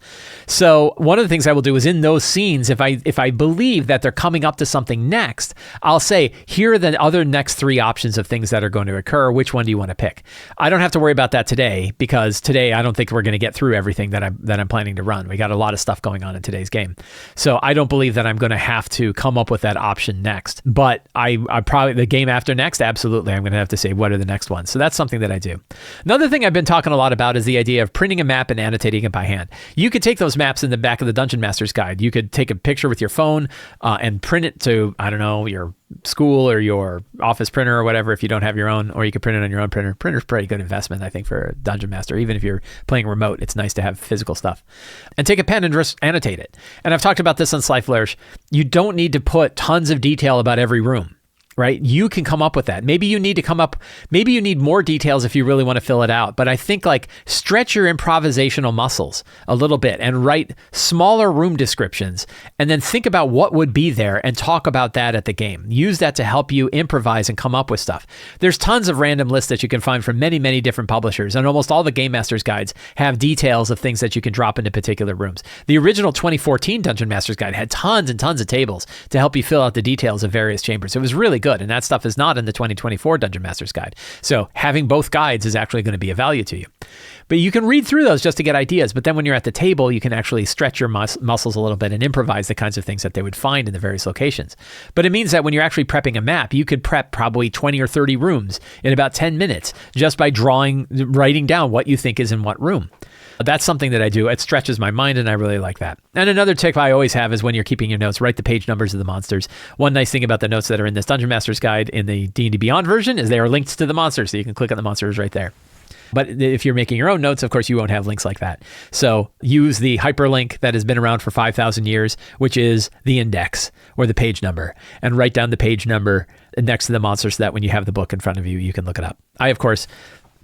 So one of the things I will do is in those scenes, if I believe that they're coming up to something next, I'll say, here are the other next 3 options of things that are going to occur. Which one do you want to pick? I don't have to worry about that today, because today I don't think we're going to get through everything that I'm planning to run. We got a lot of stuff going on in today's game. So I don't believe that I'm going to have to come up with that option next. But I probably, the game after next, absolutely, I'm going to have to say, what are the next ones? So that's something that I do. Another thing I've been talking a lot about is the idea of printing a map and annotating it by hand. You could take those maps in the back of the Dungeon Master's Guide. You could take a picture with your phone and print it to, I don't know, your school or your office printer or whatever if you don't have your own, or you could print it on your own printer. Printer's pretty good investment, I think, for a Dungeon Master. Even if you're playing remote, it's nice to have physical stuff. And take a pen and just annotate it. And I've talked about this on Sly Flourish. You don't need to put tons of detail about every room, right? You can come up with that. Maybe you need more details if you really want to fill it out. But I think like stretch your improvisational muscles a little bit and write smaller room descriptions, and then think about what would be there and talk about that at the game. Use that to help you improvise and come up with stuff. There's tons of random lists that you can find from many, many different publishers, and almost all the Game Master's Guides have details of things that you can drop into particular rooms. The original 2014 Dungeon Master's Guide had tons and tons of tables to help you fill out the details of various chambers. It was really good, and that stuff is not in the 2024 Dungeon Master's Guide. So having both guides is actually going to be of value to you. But you can read through those just to get ideas, but then when you're at the table, you can actually stretch your muscles a little bit and improvise the kinds of things that they would find in the various locations. But it means that when you're actually prepping a map, you could prep probably 20 or 30 rooms in about 10 minutes just by writing down what you think is in what room. That's something that I do. It stretches my mind, and I really like that. And another tip I always have is when you're keeping your notes, write the page numbers of the monsters. One nice thing about the notes that are in this Dungeon Master's Guide in the D&D Beyond version is they are linked to the monsters, so you can click on the monsters right there. But if you're making your own notes, of course, you won't have links like that. So use the hyperlink that has been around for 5,000 years, which is the index or the page number, and write down the page number next to the monster so that when you have the book in front of you, you can look it up. I, of course,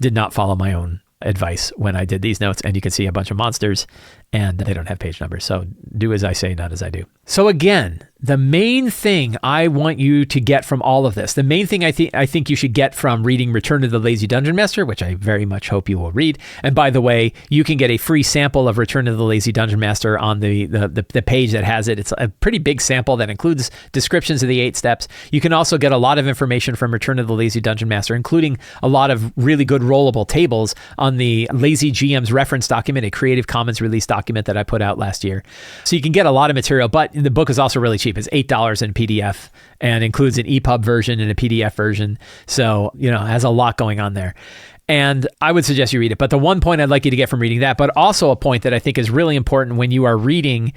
did not follow my own advice when I did these notes, and you can see a bunch of monsters and they don't have page numbers. So do as I say, not as I do. So again, the main thing I want you to get from all of this, the main thing I think you should get from reading Return to the Lazy Dungeon Master, which I very much hope you will read. And by the way, you can get a free sample of Return to the Lazy Dungeon Master on the page that has it. It's a pretty big sample that includes descriptions of the 8 steps. You can also get a lot of information from Return to the Lazy Dungeon Master, including a lot of really good rollable tables on the Lazy GM's reference document, a Creative Commons release document that I put out last year. So you can get a lot of material, but the book is also really cheap. It's $8 in PDF and includes an EPUB version and a PDF version. So, it has a lot going on there. And I would suggest you read it. But the one point I'd like you to get from reading that, but also a point that I think is really important when you are reading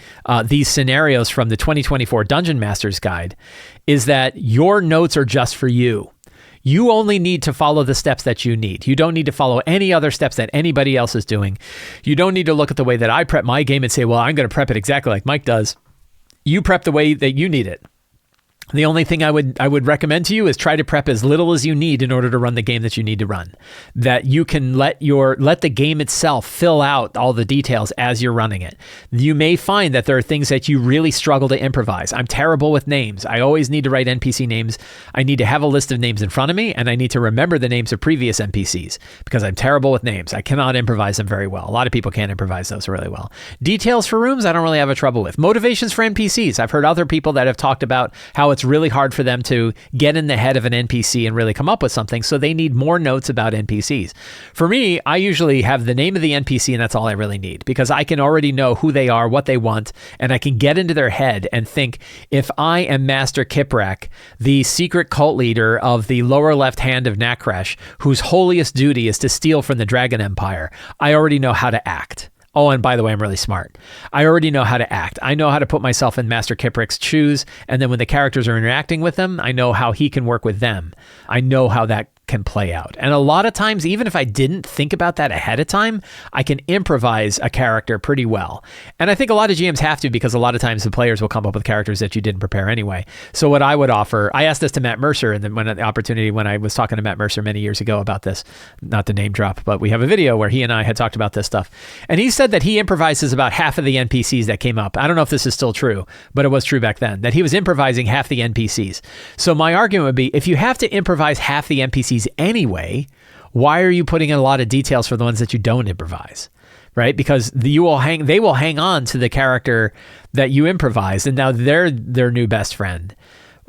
these scenarios from the 2024 Dungeon Master's Guide, is that your notes are just for you. You only need to follow the steps that you need. You don't need to follow any other steps that anybody else is doing. You don't need to look at the way that I prep my game and say, well, I'm going to prep it exactly like Mike does. You prep the way that you need it. The only thing I would recommend to you is try to prep as little as you need in order to run the game that you need to run. That you can let the game itself fill out all the details as you're running it. You may find that there are things that you really struggle to improvise. I'm terrible with names. I always need to write NPC names. I need to have a list of names in front of me, and I need to remember the names of previous NPCs because I'm terrible with names. I cannot improvise them very well. A lot of people can't improvise those really well. Details for rooms, I don't really have a trouble with. Motivations for NPCs. I've heard other people that have talked about how it's really hard for them to get in the head of an NPC and really come up with something, so they need more notes about NPCs. For me, I usually have the name of the NPC, and that's all I really need, because I can already know who they are, what they want, and I can get into their head and think, if I am Master Kiprak, the secret cult leader of the lower left hand of Nakresh, whose holiest duty is to steal from the Dragon Empire, I already know how to act. Oh, and by the way, I'm really smart. I already know how to act. I know how to put myself in Master Kiprak's shoes, and then when the characters are interacting with them, I know how he can work with them. I know how that can play out. And a lot of times, even if I didn't think about that ahead of time, I can improvise a character pretty well. And I think a lot of GMs have to, because a lot of times the players will come up with characters that you didn't prepare anyway. So what I would offer, I asked this to Matt Mercer, and then when I was talking to Matt Mercer many years ago about this, not to name drop, but we have a video where he and I had talked about this stuff. And he said that he improvises about half of the NPCs that came up. I don't know if this is still true, but it was true back then, that he was improvising half the NPCs. So my argument would be, if you have to improvise half the NPCs anyway, why are you putting in a lot of details for the ones that you don't improvise? Right? Because they will hang on to the character that you improvised, and now they're their new best friend.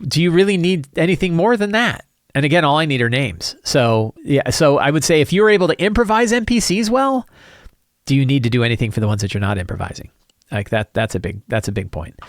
Do you really need anything more than that? And again, all I need are names. So I would say, if you're able to improvise NPCs well, do you need to do anything for the ones that you're not improvising? Like that's a big point.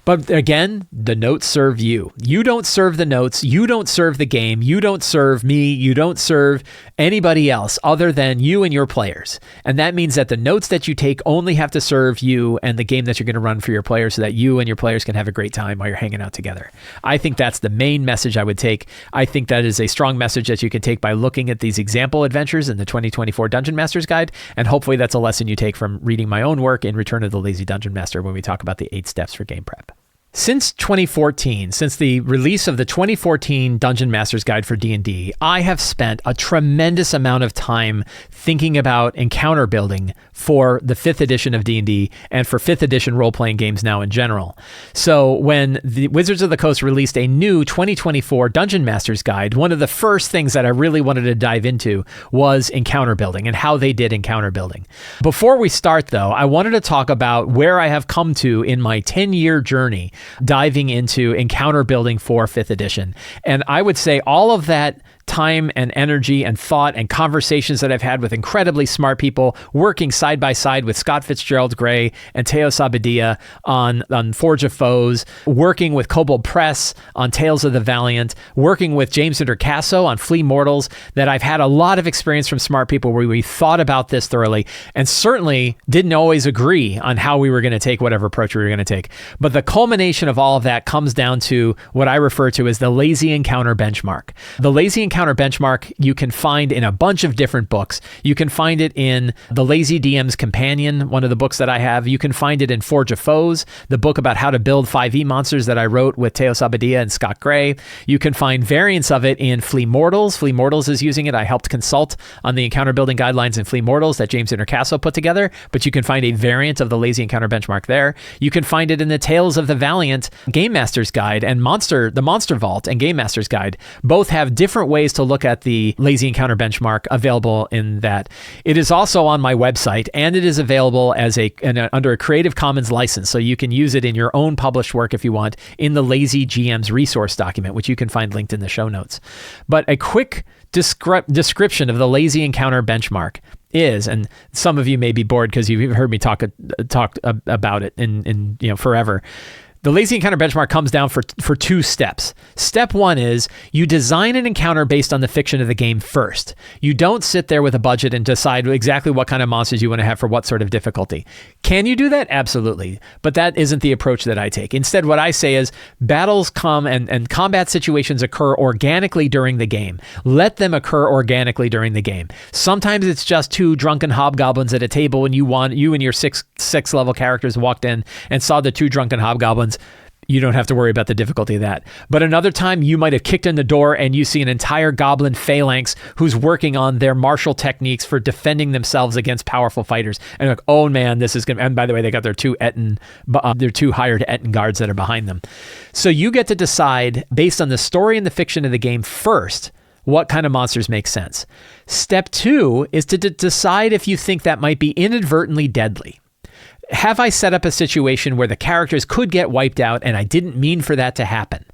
But again, the notes serve you. You don't serve the notes. You don't serve the game. You don't serve me. You don't serve anybody else other than you and your players. And that means that the notes that you take only have to serve you and the game that you're going to run for your players, so that you and your players can have a great time while you're hanging out together. I think that's the main message I would take. I think that is a strong message that you can take by looking at these example adventures in the 2024 Dungeon Master's Guide. And hopefully that's a lesson you take from reading my own work in Return of the Lazy Dungeon Master, when we talk about the 8 steps for game prep. Since 2014, since the release of the 2014 Dungeon Master's Guide for D&D, I have spent a tremendous amount of time thinking about encounter building for the 5th edition of D&D and for 5th edition role-playing games now in general. So when the Wizards of the Coast released a new 2024 Dungeon Master's Guide, one of the first things that I really wanted to dive into was encounter building and how they did encounter building. Before we start, though, I wanted to talk about where I have come to in my 10-year journey diving into encounter building for 5th edition. And I would say all of that time and energy and thought and conversations that I've had with incredibly smart people, working side by side with Scott Fitzgerald Gray and Teo Sabadia on Forge of Foes, working with Kobold Press on Tales of the Valiant, working with James Intercasso on Flea Mortals, that I've had a lot of experience from smart people where we thought about this thoroughly, and certainly didn't always agree on how we were going to take whatever approach we were going to take. But the culmination of all of that comes down to what I refer to as the Lazy Encounter Benchmark. The Lazy Encounter Benchmark you can find in a bunch of different books. You can find it in The Lazy DM's Companion, one of the books that I have. You can find it in Forge of Foes, the book about how to build 5e monsters that I wrote with Teo Sabadia and Scott Gray. You can find variants of it in Flea Mortals. Flea Mortals is using it. I helped consult on the encounter building guidelines in Flea Mortals that James Intercasso put together, but you can find a variant of the Lazy Encounter Benchmark there. You can find it in the Tales of the Valiant Game Master's Guide and the Monster Vault and Game Master's Guide. Both have different ways to look at the Lazy Encounter Benchmark available in that. It is also on my website, and it is available as under a Creative Commons license, so you can use it in your own published work if you want, in the Lazy GM's resource document, which you can find linked in the show notes. But a quick description of the Lazy Encounter Benchmark is, and some of you may be bored because you've heard me talk about it in forever. The lazy encounter benchmark comes down for two steps. Step one is you design an encounter based on the fiction of the game first. You don't sit there with a budget and decide exactly what kind of monsters you want to have for what sort of difficulty. Can you do that? Absolutely. But that isn't the approach that I take. Instead, what I say is battles come and combat situations occur organically during the game. Let them occur organically during the game. Sometimes it's just two drunken hobgoblins at a table and you and your six level characters walked in and saw the two drunken hobgoblins. You don't have to worry about the difficulty of that. But another time you might have kicked in the door and you see an entire goblin phalanx who's working on their martial techniques for defending themselves against powerful fighters. And you're like, oh man, this is going to, and by the way, they got their two hired Etten guards that are behind them. So you get to decide based on the story and the fiction of the game first, what kind of monsters make sense. Step two is to decide if you think that might be inadvertently deadly. Have I set up a situation where the characters could get wiped out and I didn't mean for that to happen?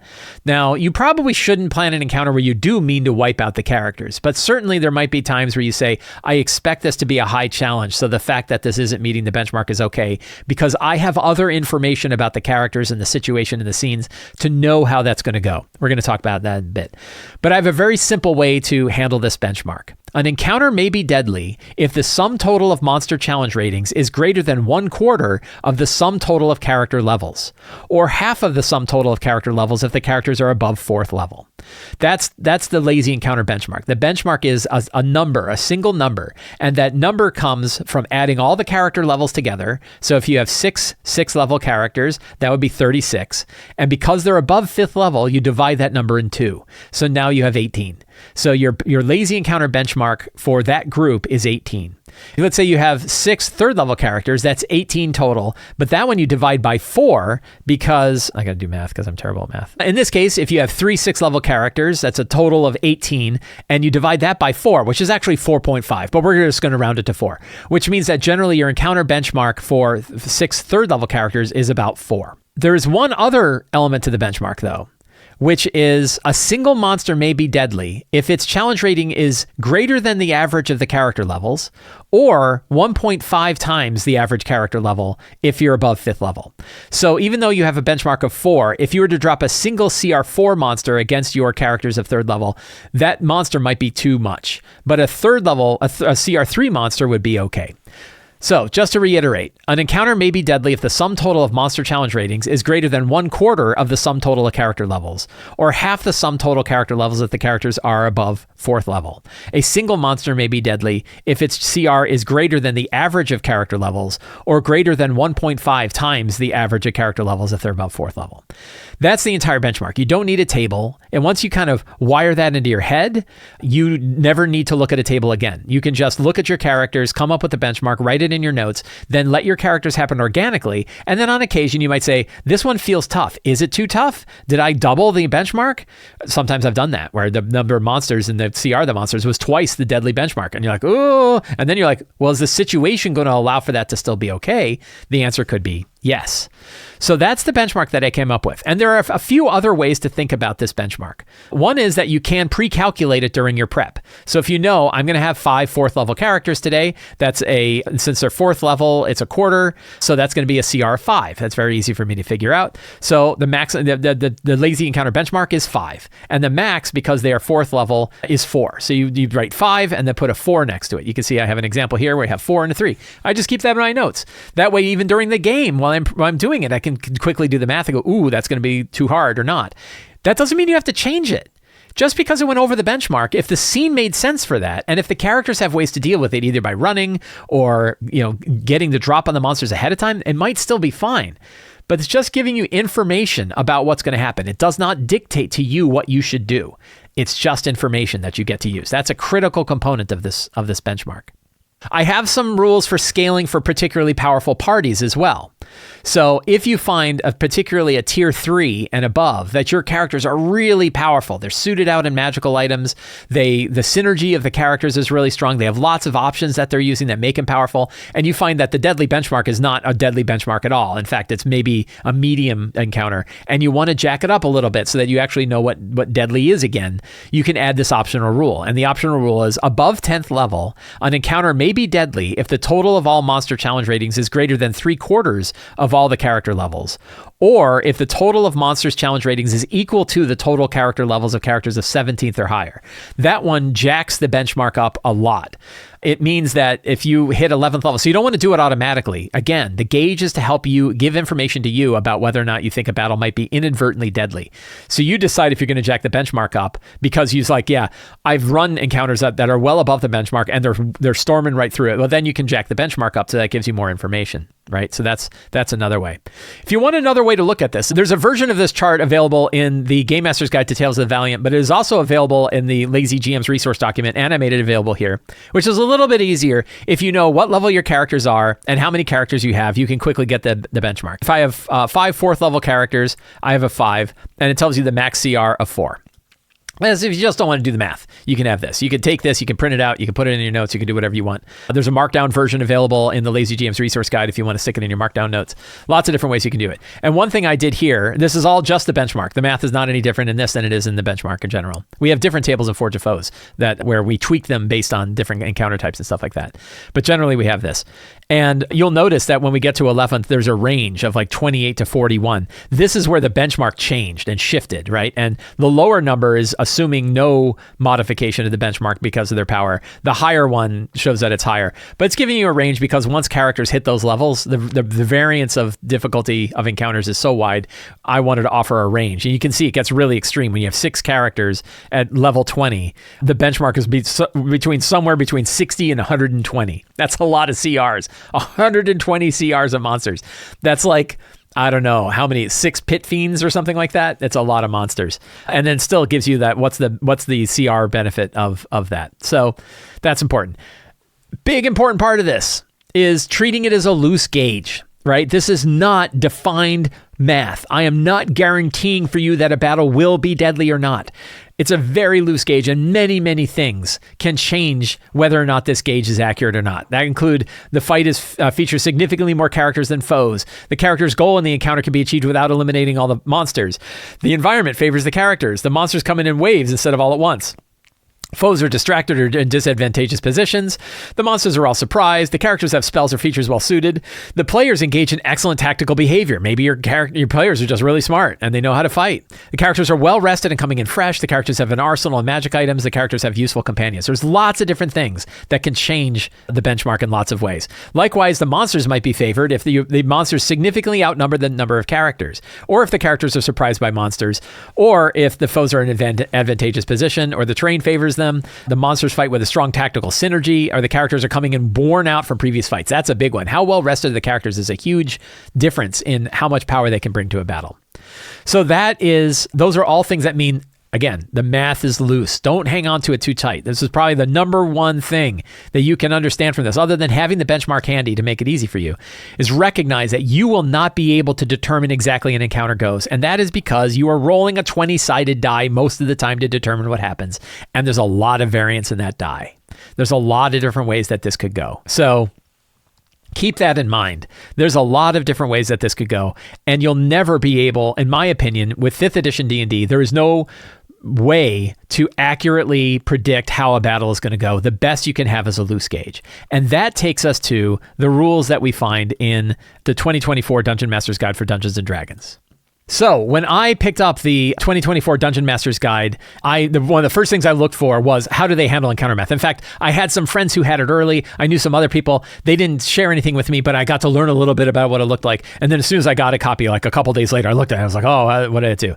Now, you probably shouldn't plan an encounter where you do mean to wipe out the characters, but certainly there might be times where you say, I expect this to be a high challenge, so the fact that this isn't meeting the benchmark is okay, because I have other information about the characters and the situation and the scenes to know how that's going to go. We're going to talk about that in a bit. But I have a very simple way to handle this benchmark. An encounter may be deadly if the sum total of monster challenge ratings is greater than 1/4 of the sum total of character levels, or half of the sum total of character levels if the characters are above 4th level. That's the lazy encounter benchmark. The benchmark is a number, a single number, and that number comes from adding all the character levels together. So if you have six level characters, that would be 36. And because they're above 5th level, you divide that number in 2. So now you have 18. So your lazy encounter benchmark for that group is 18. Let's say you have 6 3rd level characters, that's 18 total, but that one you divide by 4 because, I gotta do math because I'm terrible at math. In this case, if you have 3 6th level characters, that's a total of 18, and you divide that by 4, which is actually 4.5, but we're just gonna round it to 4, which means that generally your encounter benchmark for 6 3rd level characters is about 4. There is one other element to the benchmark though, which is a single monster may be deadly if its challenge rating is greater than the average of the character levels, or 1.5 times the average character level if you're above 5th level. So even though you have a benchmark of 4, if you were to drop a single CR4 monster against your characters of 3rd level, that monster might be too much. But a 3rd level, a CR3 monster would be okay. So, just to reiterate, an encounter may be deadly if the sum total of monster challenge ratings is greater than 1/4 of the sum total of character levels, or half the sum total character levels if the characters are above 4th level. A single monster may be deadly if its CR is greater than the average of character levels, or greater than 1.5 times the average of character levels if they're above 4th level. That's the entire benchmark. You don't need a table. And once you kind of wire that into your head, you never need to look at a table again. You can just look at your characters, come up with a benchmark, write it in your notes, then let your characters happen organically. And then on occasion, you might say, this one feels tough. Is it too tough? Did I double the benchmark? Sometimes I've done that, where the number of monsters in the CR, the monsters, was twice the deadly benchmark. And you're like, oh, and then you're like, well, is the situation going to allow for that to still be okay? The answer could be yes. So that's the benchmark that I came up with. And there are a few other ways to think about this benchmark. One is that you can pre-calculate it during your prep. So if you know, I'm going to have 5 4th level characters today, since they're 4th level, it's a 1/4. So that's going to be a CR 5. That's very easy for me to figure out. So the max, the lazy encounter benchmark is 5. And the max, because they are 4th level, is 4. So you write 5 and then put a 4 next to it. You can see I have an example here where I have 4 and a 3. I just keep that in my notes. That way, even during the game, while I'm doing it, I can quickly do the math and go, ooh, that's going to be too hard or not. That doesn't mean you have to change it. Just because it went over the benchmark, if the scene made sense for that, and if the characters have ways to deal with it, either by running or getting the drop on the monsters ahead of time, it might still be fine. But it's just giving you information about what's going to happen. It does not dictate to you what you should do. It's just information that you get to use. That's a critical component of this benchmark. I have some rules for scaling for particularly powerful parties as well. So if you find particularly a tier 3 and above that your characters are really powerful, they're suited out in magical items, the synergy of the characters is really strong, they have lots of options that they're using that make them powerful, and you find that the deadly benchmark is not a deadly benchmark at all. In fact, it's maybe a medium encounter, and you want to jack it up a little bit so that you actually know what deadly is again, you can add this optional rule. And the optional rule is above 10th level, an encounter may may be deadly if the total of all monster challenge ratings is greater than 3/4 of all the character levels, or if the total of monsters challenge ratings is equal to the total character levels of characters of 17th or higher. That one jacks the benchmark up a lot. It means that if you hit 11th level, so you don't want to do it automatically. Again, the gauge is to help you give information to you about whether or not you think a battle might be inadvertently deadly. So you decide if you're going to jack the benchmark up because you're like, yeah, I've run encounters that are well above the benchmark and they're storming right through it. Well, then you can jack the benchmark up, so that gives you more information, right? So that's another way. If you want another way to look at this, there's a version of this chart available in the Game Master's Guide to Tales of the Valiant, but it is also available in the Lazy GM's resource document and I made it available here, which is a little bit easier. If you know what level your characters are and how many characters you have, you can quickly get the benchmark. If I have 5 4th level characters, I have a 5, and it tells you the max CR of 4. As if you just don't want to do the math, you can have this. You can take this, you can print it out, you can put it in your notes, you can do whatever you want. There's a markdown version available in the Lazy GM's resource guide if you want to stick it in your markdown notes. Lots of different ways you can do it. And one thing I did here, this is all just the benchmark. The math is not any different in this than it is in the benchmark in general. We have different tables of Forge of Foes where we tweak them based on different encounter types and stuff like that. But generally we have this. And you'll notice that when we get to 11th, there's a range of like 28 to 41. This is where the benchmark changed and shifted, right? And the lower number is assuming no modification to the benchmark because of their power. The higher one shows that it's higher. But it's giving you a range because once characters hit those levels, the variance of difficulty of encounters is so wide, I wanted to offer a range. And you can see it gets really extreme. When you have 6 characters at level 20, the benchmark is somewhere between 60 and 120. That's a lot of CRs. 120 CRs of monsters. That's like, I don't know how many, 6 pit fiends or something like that. It's a lot of monsters. And then still gives you that what's the CR benefit of that. So that's important. Big important part of this is treating it as a loose gauge, right? This is not defined math. I am not guaranteeing for you that a battle will be deadly or not. It's a very loose gauge, and many, many things can change whether or not this gauge is accurate or not. That include the fight features significantly more characters than foes. The character's goal in the encounter can be achieved without eliminating all the monsters. The environment favors the characters. The monsters come in waves instead of all at once. Foes are distracted or in disadvantageous positions. The monsters are all surprised. The characters have spells or features well suited. The players engage in excellent tactical behavior. Maybe your players are just really smart and they know how to fight. The characters are well rested and coming in fresh. The characters have an arsenal of magic items. The characters have useful companions. There's lots of different things that can change the benchmark in lots of ways. Likewise, the monsters might be favored if the monsters significantly outnumber the number of characters, or if the characters are surprised by monsters, or if the foes are in an advantageous position, or the terrain favors them. The monsters fight with a strong tactical synergy, or the characters are coming in worn out from previous fights. That's a big one. How well rested the characters is a huge difference in how much power they can bring to a battle. So those are all things that mean, again, the math is loose. Don't hang on to it too tight. This is probably the number one thing that you can understand from this, other than having the benchmark handy to make it easy for you, is recognize that you will not be able to determine exactly an encounter goes. And that is because you are rolling a 20-sided die most of the time to determine what happens. And there's a lot of variance in that die. There's a lot of different ways that this could go. So keep that in mind. There's a lot of different ways that this could go. And you'll never be able, in my opinion, with 5th edition D&D, there is no way to accurately predict how a battle is going to go. The best you can have is a loose gauge. And that takes us to the rules that we find in the 2024 Dungeon Master's Guide for Dungeons & Dragons. So when I picked up the 2024 Dungeon Master's Guide, one of the first things I looked for was, how do they handle encounter math? In fact, I had some friends who had it early. I knew some other people. They didn't share anything with me, but I got to learn a little bit about what it looked like. And then as soon as I got a copy, like a couple days later, I looked at it. I was like, oh, what did it do?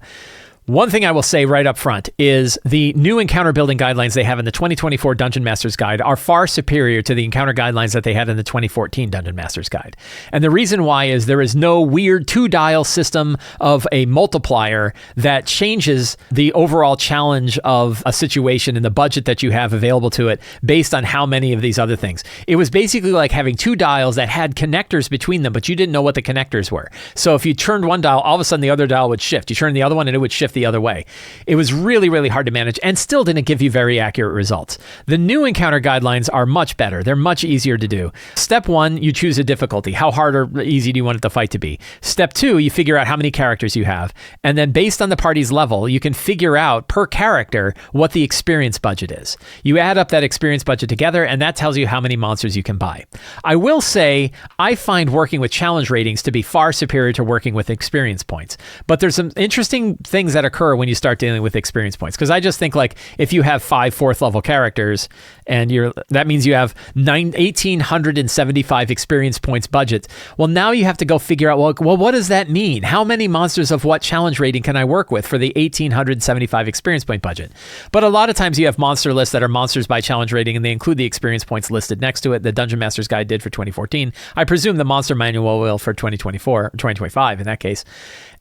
One thing I will say right up front is the new encounter building guidelines they have in the 2024 Dungeon Master's Guide are far superior to the encounter guidelines that they had in the 2014 Dungeon Master's Guide. And the reason why is there is no weird 2-dial system of a multiplier that changes the overall challenge of a situation and the budget that you have available to it based on how many of these other things. It was basically like having 2 dials that had connectors between them, but you didn't know what the connectors were. So if you turned one dial, all of a sudden the other dial would shift. You turn the other one and it would shift shift the other way. It was really, really hard to manage and still didn't give you very accurate results. The new encounter guidelines are much better. They're much easier to do. Step 1, you choose a difficulty. How hard or easy do you want the fight to be? Step 2, you figure out how many characters you have. And then based on the party's level, you can figure out per character what the experience budget is. You add up that experience budget together, and that tells you how many monsters you can buy. I will say, I find working with challenge ratings to be far superior to working with experience points. But there's some interesting things that occur when you start dealing with experience points. Because I just think, like, if you have 5 4th level characters, and that means you have 1,875 experience points budget. Well, now you have to go figure out, well, what does that mean? How many monsters of what challenge rating can I work with for the 1,875 experience point budget? But a lot of times you have monster lists that are monsters by challenge rating, and they include the experience points listed next to it. The Dungeon Master's Guide did for 2014. I presume the Monster Manual will for 2024, 2025 in that case.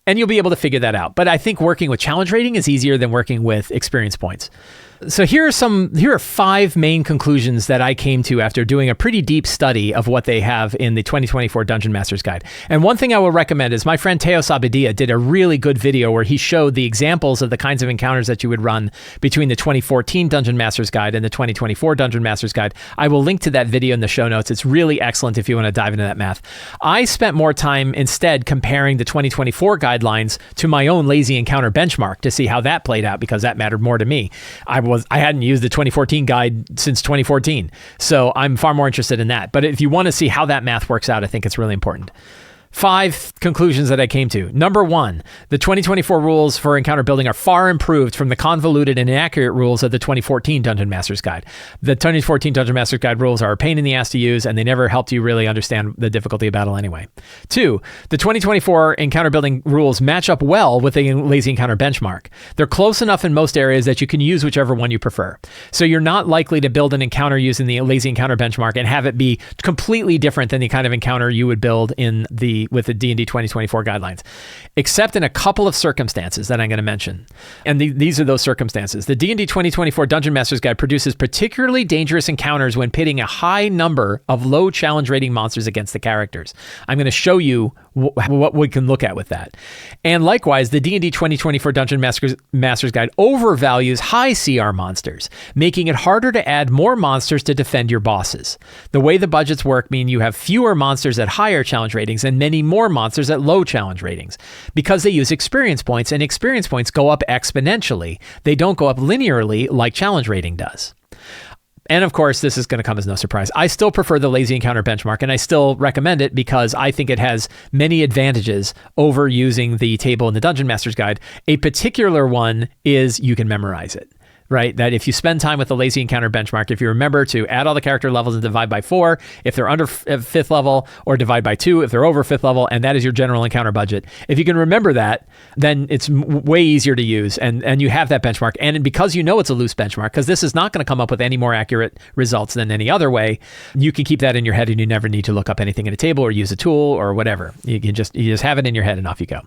And you'll be able to figure that out. But I think working with challenge rating is easier than working with experience points. So here are 5 main conclusions that I came to after doing a pretty deep study of what they have in the 2024 Dungeon Master's Guide. And one thing I will recommend is my friend Teos Abadia did a really good video where he showed the examples of the kinds of encounters that you would run between the 2014 Dungeon Master's Guide and the 2024 Dungeon Master's Guide. I will link to that video in the show notes. It's really excellent if you want to dive into that math. I spent more time instead comparing the 2024 guidelines to my own lazy encounter benchmark to see how that played out, because that mattered more to me. I hadn't used the 2014 guide since 2014. So I'm far more interested in that. But if you want to see how that math works out, I think it's really important. 5 conclusions that I came to. Number 1, the 2024 rules for encounter building are far improved from the convoluted and inaccurate rules of the 2014 Dungeon Master's Guide. The 2014 Dungeon Master's Guide rules are a pain in the ass to use, and they never helped you really understand the difficulty of battle anyway. 2, the 2024 encounter building rules match up well with the lazy encounter benchmark. They're close enough in most areas that you can use whichever one you prefer. So you're not likely to build an encounter using the lazy encounter benchmark and have it be completely different than the kind of encounter you would build with the D&D 2024 guidelines, except in a couple of circumstances that I'm going to mention. And these are those circumstances. The D&D 2024 Dungeon Master's Guide produces particularly dangerous encounters when pitting a high number of low challenge rating monsters against the characters. I'm going to show you what we can look at with that. And likewise, the D&D 2024 Dungeon Master's Guide overvalues high CR monsters, making it harder to add more monsters to defend your bosses. The way the budgets work mean you have fewer monsters at higher challenge ratings and many more monsters at low challenge ratings because they use experience points, and experience points go up exponentially. They don't go up linearly like challenge rating does. And of course, this is going to come as no surprise. I still prefer the lazy encounter benchmark, and I still recommend it because I think it has many advantages over using the table in the Dungeon Master's Guide. A particular one is you can memorize it. Right? That if you spend time with the lazy encounter benchmark, if you remember to add all the character levels and divide by 4, if they're under 5th level, or divide by 2 if they're over 5th level, and that is your general encounter budget. If you can remember that, then it's way easier to use, and you have that benchmark. And because you know it's a loose benchmark, because this is not going to come up with any more accurate results than any other way, you can keep that in your head, and you never need to look up anything in a table or use a tool or whatever. You just have it in your head and off you go.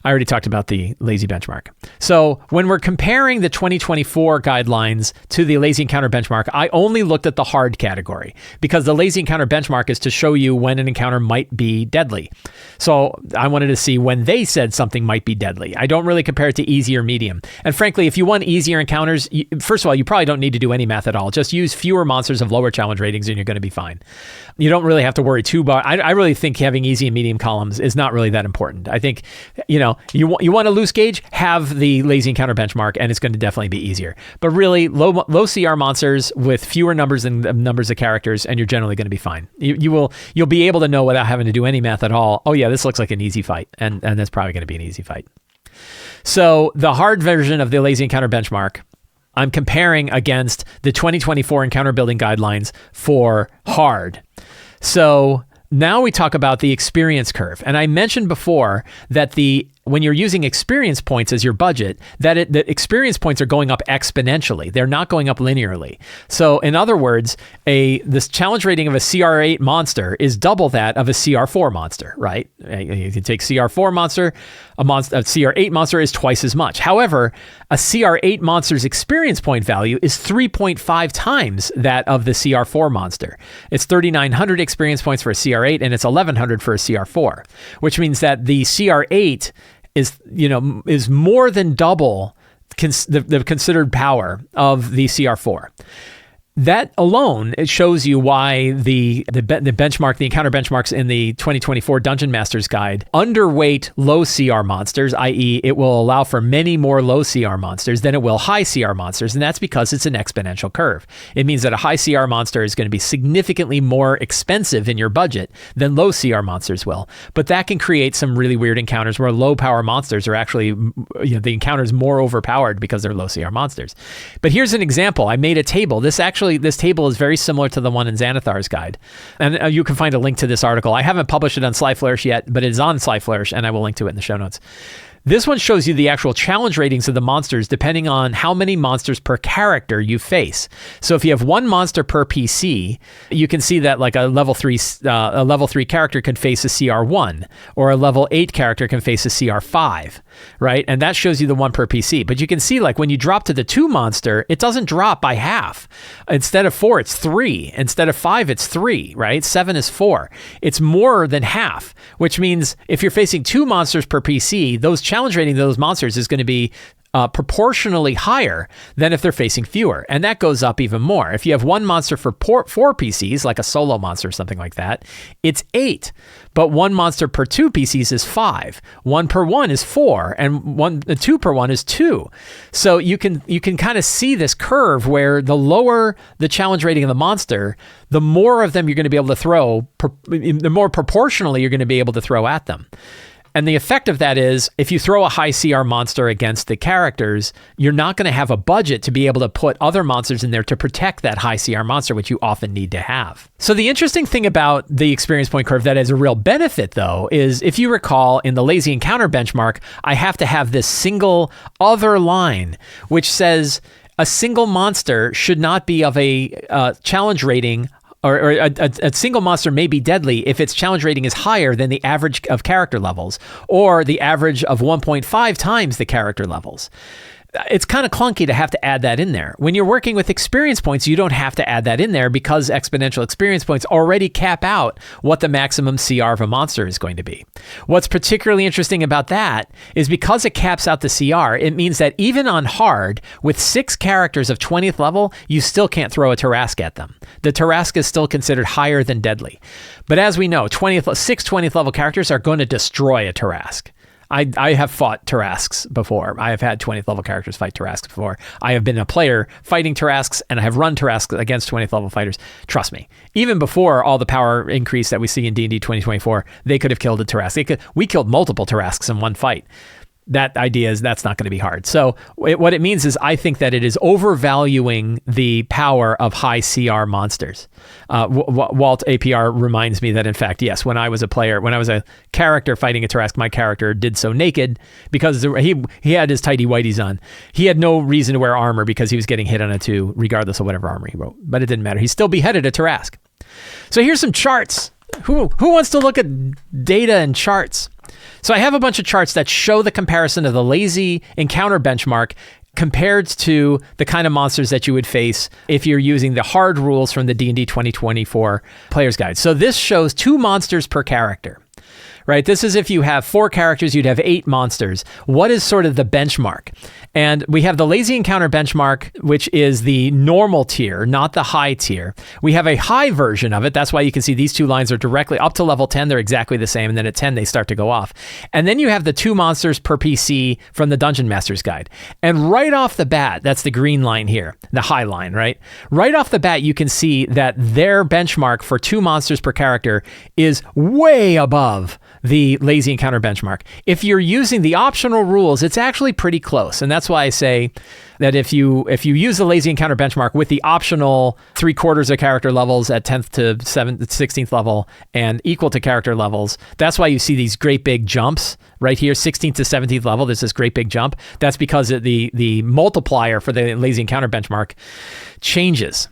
I already talked about the lazy benchmark. So when we're comparing the 2024 guidelines to the lazy encounter benchmark, I only looked at the hard category because the lazy encounter benchmark is to show you when an encounter might be deadly. So I wanted to see when they said something might be deadly. I don't really compare it to easy or medium. And frankly, if you want easier encounters, first of all, you probably don't need to do any math at all. Just use fewer monsters of lower challenge ratings and you're going to be fine. You don't really have to worry too much. I really think having easy and medium columns is not really that important. I think, you want a loose gauge, have the lazy encounter benchmark, and it's going to definitely be easier. But really, low CR monsters with fewer numbers than numbers of characters, and you're generally going to be fine. You'll be able to know without having to do any math at all. Oh yeah, this looks like an easy fight, and that's probably going to be an easy fight. So the hard version of the lazy encounter benchmark, I'm comparing against the 2024 encounter building guidelines for hard. So now we talk about the experience curve. And I mentioned before that when you're using experience points as your budget, the experience points are going up exponentially. They're not going up linearly. So in other words, this challenge rating of a CR8 monster is double that of a CR4 monster, right? You can take CR4 monster, a CR8 monster is twice as much. However, a CR8 monster's experience point value is 3.5 times that of the CR4 monster. It's 3,900 experience points for a CR8 and it's 1,100 for a CR4, which means that the CR8 is more than double the considered power of the CR4. That alone, it shows you why the benchmark, the encounter benchmarks in the 2024 Dungeon Master's Guide underweight low CR monsters, i.e. it will allow for many more low CR monsters than it will high CR monsters, and that's because it's an exponential curve. It means that a high CR monster is going to be significantly more expensive in your budget than low CR monsters will. But that can create some really weird encounters where low power monsters are actually, the encounter's more overpowered because they're low CR monsters. But here's an example. I made a table. This table is very similar to the one in Xanathar's guide. And you can find a link to this article. I haven't published it on Sly Flourish yet, but it is on Sly Flourish, and I will link to it in the show notes. This one shows you the actual challenge ratings of the monsters depending on how many monsters per character you face. So if you have one monster per PC, you can see that like a level 3 character can face a CR1, or a level 8 character can face a CR5, right? And that shows you the one per PC. But you can see like when you drop to the 2 monster, it doesn't drop by half. Instead of 4, it's 3. Instead of 5, it's 3, right? 7 is 4. It's more than half, which means if you're facing 2 monsters per PC, those challenge rating of those monsters is going to be proportionally higher than if they're facing fewer. And that goes up even more. If you have one monster for 4 PCs, like a solo monster or something like that, it's 8. But one monster per 2 PCs is 5. 1 per 1 is 4. And 2 per 1 is 2. So you can kind of see this curve where the lower the challenge rating of the monster, the more of them you're going to be able to throw, the more proportionally you're going to be able to throw at them. And the effect of that is, if you throw a high CR monster against the characters, you're not going to have a budget to be able to put other monsters in there to protect that high CR monster, which you often need to have. So the interesting thing about the experience point curve that is a real benefit, though, is if you recall in the lazy encounter benchmark, I have to have this single other line, which says a single monster should not be of a challenge rating, or a single monster may be deadly if its challenge rating is higher than the average of character levels, or the average of 1.5 times the character levels. It's kind of clunky to have to add that in there. When you're working with experience points, you don't have to add that in there because exponential experience points already cap out what the maximum CR of a monster is going to be. What's particularly interesting about that is because it caps out the CR, it means that even on hard, with 6 characters of 20th level, you still can't throw a Tarrasque at them. The Tarrasque is still considered higher than deadly. But as we know, 6 20th level characters are going to destroy a Tarrasque. I have fought Tarrasques before. I have had 20th level characters fight Tarrasques before. I have been a player fighting Tarrasques, and I have run Tarrasques against 20th level fighters. Trust me, even before all the power increase that we see in D&D 2024, they could have killed a Tarrasque. We killed multiple Tarrasques in one fight. That idea is that's not going to be hard. So what it means is I think that it is overvaluing the power of high CR monsters. Walt APR reminds me that, in fact, yes, when I was a character fighting a Tarrasque, my character did so naked because he had his tighty whities on. He had no reason to wear armor because he was getting hit on a 2, regardless of whatever armor he wrote. But it didn't matter. He still beheaded a Tarrasque. So here's some charts. Who wants to look at data and charts? So I have a bunch of charts that show the comparison of the lazy encounter benchmark compared to the kind of monsters that you would face if you're using the hard rules from the D&D 2024 Player's Guide. So this shows 2 monsters per character, right? This is if you have 4 characters, you'd have 8 monsters. What is sort of the benchmark? And we have the lazy encounter benchmark, which is the normal tier, not the high tier. We have a high version of it. That's why you can see these 2 lines are directly up to level 10. They're exactly the same. And then at 10, they start to go off. And then you have the 2 monsters per PC from the Dungeon Master's Guide. And right off the bat, that's the green line here, the high line, right? Right off the bat, you can see that their benchmark for 2 monsters per character is way above the lazy encounter benchmark. If you're using the optional rules, it's actually pretty close. And that's why I say that if you use the lazy encounter benchmark with the optional 3/4 of character levels at 10th to 16th level and equal to character levels, that's why you see these great big jumps right here, 16th to 17th level. There's this great big jump. That's because the multiplier for the lazy encounter benchmark changes.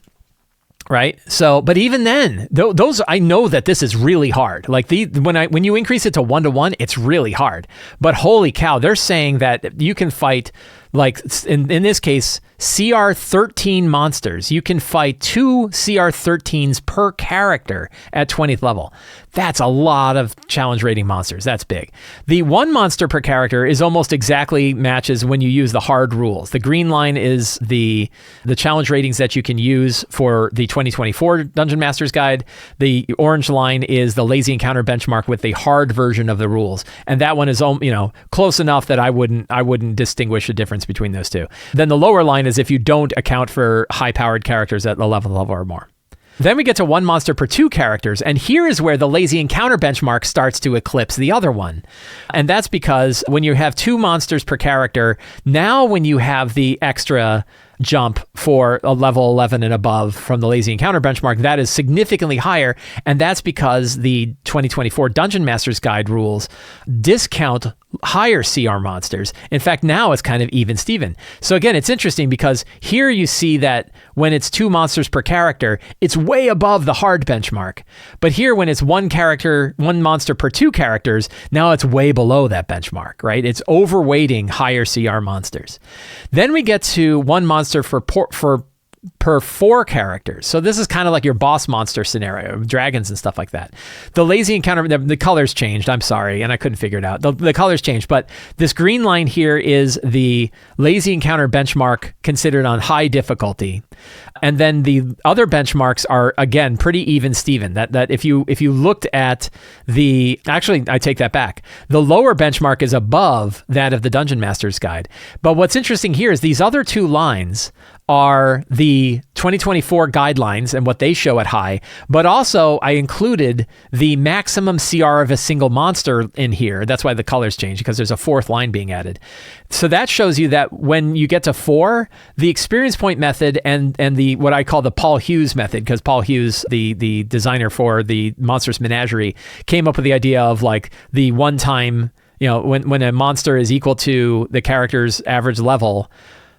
Right. So, but even then, those, I know that this is really hard. Like when you increase it to 1-to-1, it's really hard. But holy cow, they're saying that you can fight like in this case, CR 13 monsters. You can fight 2 CR 13s per character at 20th level. That's a lot of challenge rating monsters. That's big. The 1 monster per character is almost exactly matches when you use the hard rules. The green line is the challenge ratings that you can use for the 2024 Dungeon Master's Guide. The orange line is the lazy encounter benchmark with the hard version of the rules. And that one is, close enough that I wouldn't distinguish a difference between those two. Then the lower line is if you don't account for high-powered characters at the level or more. Then we get to 1 monster per 2 characters, and here is where the lazy encounter benchmark starts to eclipse the other one. And that's because when you have 2 monsters per character, now when you have the extra jump for a level 11 and above from the lazy encounter benchmark, that is significantly higher, and that's because the 2024 Dungeon Master's Guide rules discount higher CR monsters. In fact, now it's kind of even Steven. So again, it's interesting because here you see that when it's 2 monsters per character, it's way above the hard benchmark. But here when it's 1 monster per 2 characters, now it's way below that benchmark, right? It's overweighting higher CR monsters. Then we get to 1 monster per 4 characters. So this is kind of like your boss monster scenario, dragons and stuff like that. The lazy encounter, the colors changed. I'm sorry, and I couldn't figure it out. The colors changed, but this green line here is the lazy encounter benchmark considered on high difficulty. And then the other benchmarks are, again, pretty even Steven. That if you looked at actually, I take that back. The lower benchmark is above that of the Dungeon Master's Guide. But what's interesting here is these other 2 lines are the 2024 guidelines and what they show at high, but also I included the maximum CR of a single monster in here. That's why the colors change, because there's a 4th line being added. So that shows you that when you get to 4, the experience point method and the what I call the Paul Hughes method, because Paul Hughes, the designer for the Monstrous Menagerie, came up with the idea of like the one time, when a monster is equal to the character's average level,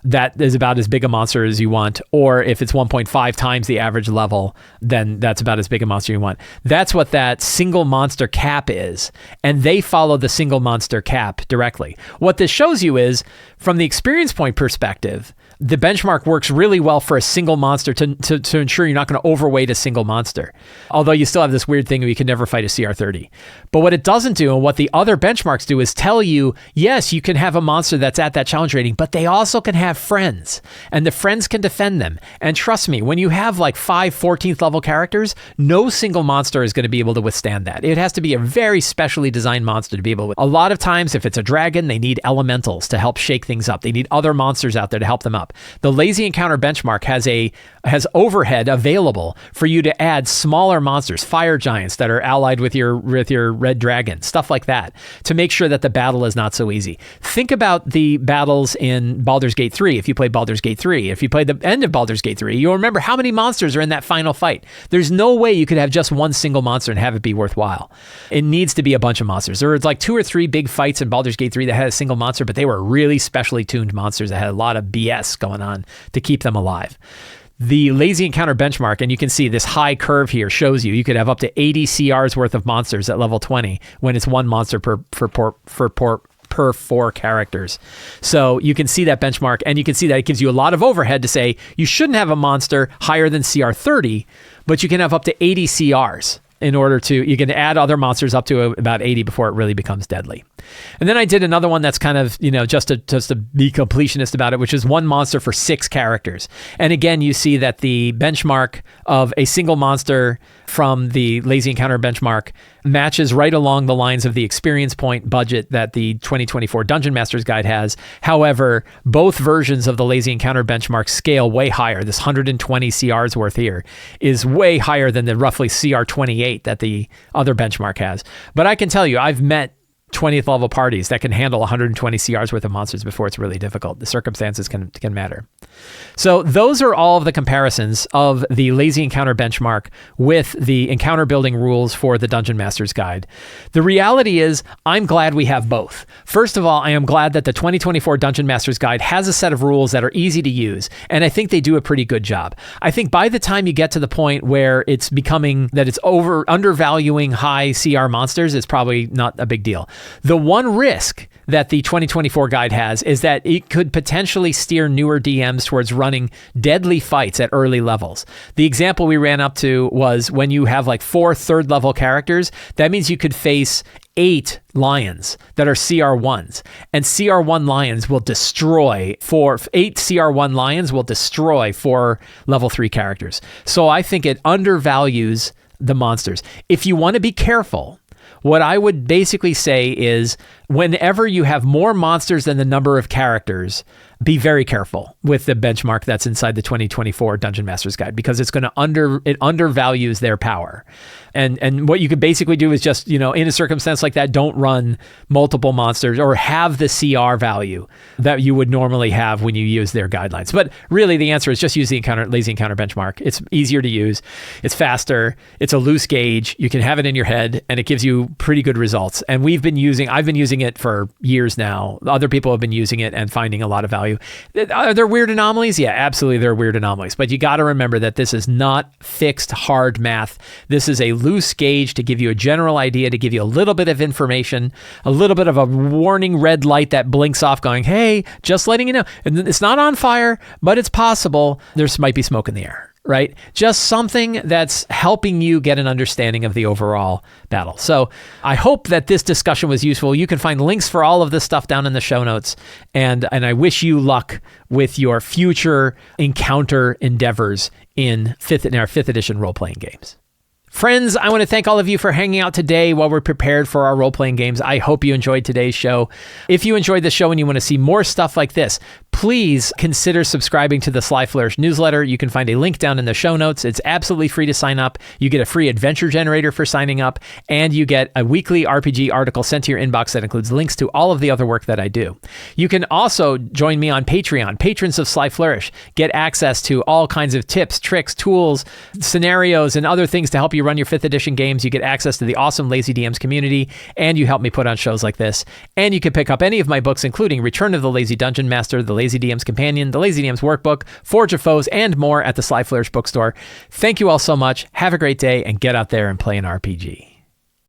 that is about as big a monster as you want. Or if it's 1.5 times the average level, then that's about as big a monster you want. That's what that single monster cap is. And they follow the single monster cap directly. What this shows you is, from the experience point perspective, the benchmark works really well for a single monster to ensure you're not going to overweight a single monster. Although you still have this weird thing where you can never fight a CR 30. But what it doesn't do, and what the other benchmarks do, is tell you, yes, you can have a monster that's at that challenge rating, but they also can have friends, and the friends can defend them. And trust me, when you have like 5 14th level characters, no single monster is going to be able to withstand that. It has to be a very specially designed monster to be able to. A lot of times, if it's a dragon, they need elementals to help shake things up. They need other monsters out there to help them up. The lazy encounter benchmark has overhead available for you to add smaller monsters, fire giants that are allied with your red dragon, stuff like that, to make sure that the battle is not so easy. Think about the battles in Baldur's Gate 3. If you played Baldur's Gate 3, if you played the end of Baldur's Gate 3, you'll remember how many monsters are in that final fight. There's no way you could have just one single monster and have it be worthwhile. It needs to be a bunch of monsters. There was like 2 or 3 big fights in Baldur's Gate 3 that had a single monster, but they were really specially tuned monsters that had a lot of BS going on to keep them alive. The lazy encounter benchmark, and you can see this high curve here shows you could have up to 80 CRs worth of monsters at level 20 when it's 1 monster per 4 characters. So you can see that benchmark, and you can see that it gives you a lot of overhead to say you shouldn't have a monster higher than CR 30, but you can have up to 80 CRs. You can add other monsters up to about 80 before it really becomes deadly. And then I did another one that's kind of, just to be completionist about it, which is 1 monster for 6 characters. And again, you see that the benchmark of a single monster from the lazy encounter benchmark matches right along the lines of the experience point budget that the 2024 Dungeon Master's Guide has. However, both versions of the lazy encounter benchmark scale way higher. This 120 CRs worth here is way higher than the roughly CR 28 that the other benchmark has. But I can tell you, I've met 20th level parties that can handle 120 CRs worth of monsters before it's really difficult. The circumstances can matter. So those are all of the comparisons of the lazy encounter benchmark with the encounter building rules for the Dungeon Master's Guide. The reality is, I'm glad we have both. First of all, I am glad that the 2024 Dungeon Master's Guide has a set of rules that are easy to use, and I think they do a pretty good job. I think by the time you get to the point where it's becoming that it's undervaluing high CR monsters, it's probably not a big deal. The one risk that the 2024 guide has is that it could potentially steer newer DMs towards running deadly fights at early levels. The example we ran up to was when you have like 4 third level characters, that means you could face 8 lions that are CR1s, and CR1 lions will destroy 8 CR1 lions will destroy 4 level 3 characters. So I think it undervalues the monsters. If you want to be careful, what I would basically say is whenever you have more monsters than the number of characters, be very careful with the benchmark that's inside the 2024 Dungeon Master's Guide, because it's going to undervalues their power. And what you could basically do is just, in a circumstance like that, don't run multiple monsters or have the CR value that you would normally have when you use their guidelines. But really the answer is just use the lazy encounter benchmark. It's easier to use. It's faster. It's a loose gauge. You can have it in your head and it gives you pretty good results. And I've been using it for years now. Other people have been using it and finding a lot of value. Are there weird anomalies? Yeah, absolutely there are weird anomalies. But you got to remember that this is not fixed hard math. This is a loose gauge to give you a general idea, to give you a little bit of information, a little bit of a warning red light that blinks off going, hey, just letting you know. And it's not on fire, but it's possible there might be smoke in the air. Right? Just something that's helping you get an understanding of the overall battle. So I hope that this discussion was useful. You can find links for all of this stuff down in the show notes. And I wish you luck with your future encounter endeavors in our 5th edition role-playing games. Friends, I want to thank all of you for hanging out today while we're prepared for our role-playing games. I hope you enjoyed today's show. If you enjoyed the show and you want to see more stuff like this, please consider subscribing to the Sly Flourish newsletter. You can find a link down in the show notes. It's absolutely free to sign up. You get a free adventure generator for signing up, and you get a weekly RPG article sent to your inbox that includes links to all of the other work that I do. You can also join me on Patreon. Patrons of Sly Flourish get access to all kinds of tips, tricks, tools, scenarios, and other things to help you run your 5th edition games. You get access to the awesome Lazy DMs community, and you help me put on shows like this. And you can pick up any of my books, including Return of the Lazy Dungeon Master, The Lazy DM's Companion, The Lazy DM's Workbook, Forge of Foes, and more at the Sly Flourish bookstore. Thank you all so much. Have a great day, and get out there and play an RPG.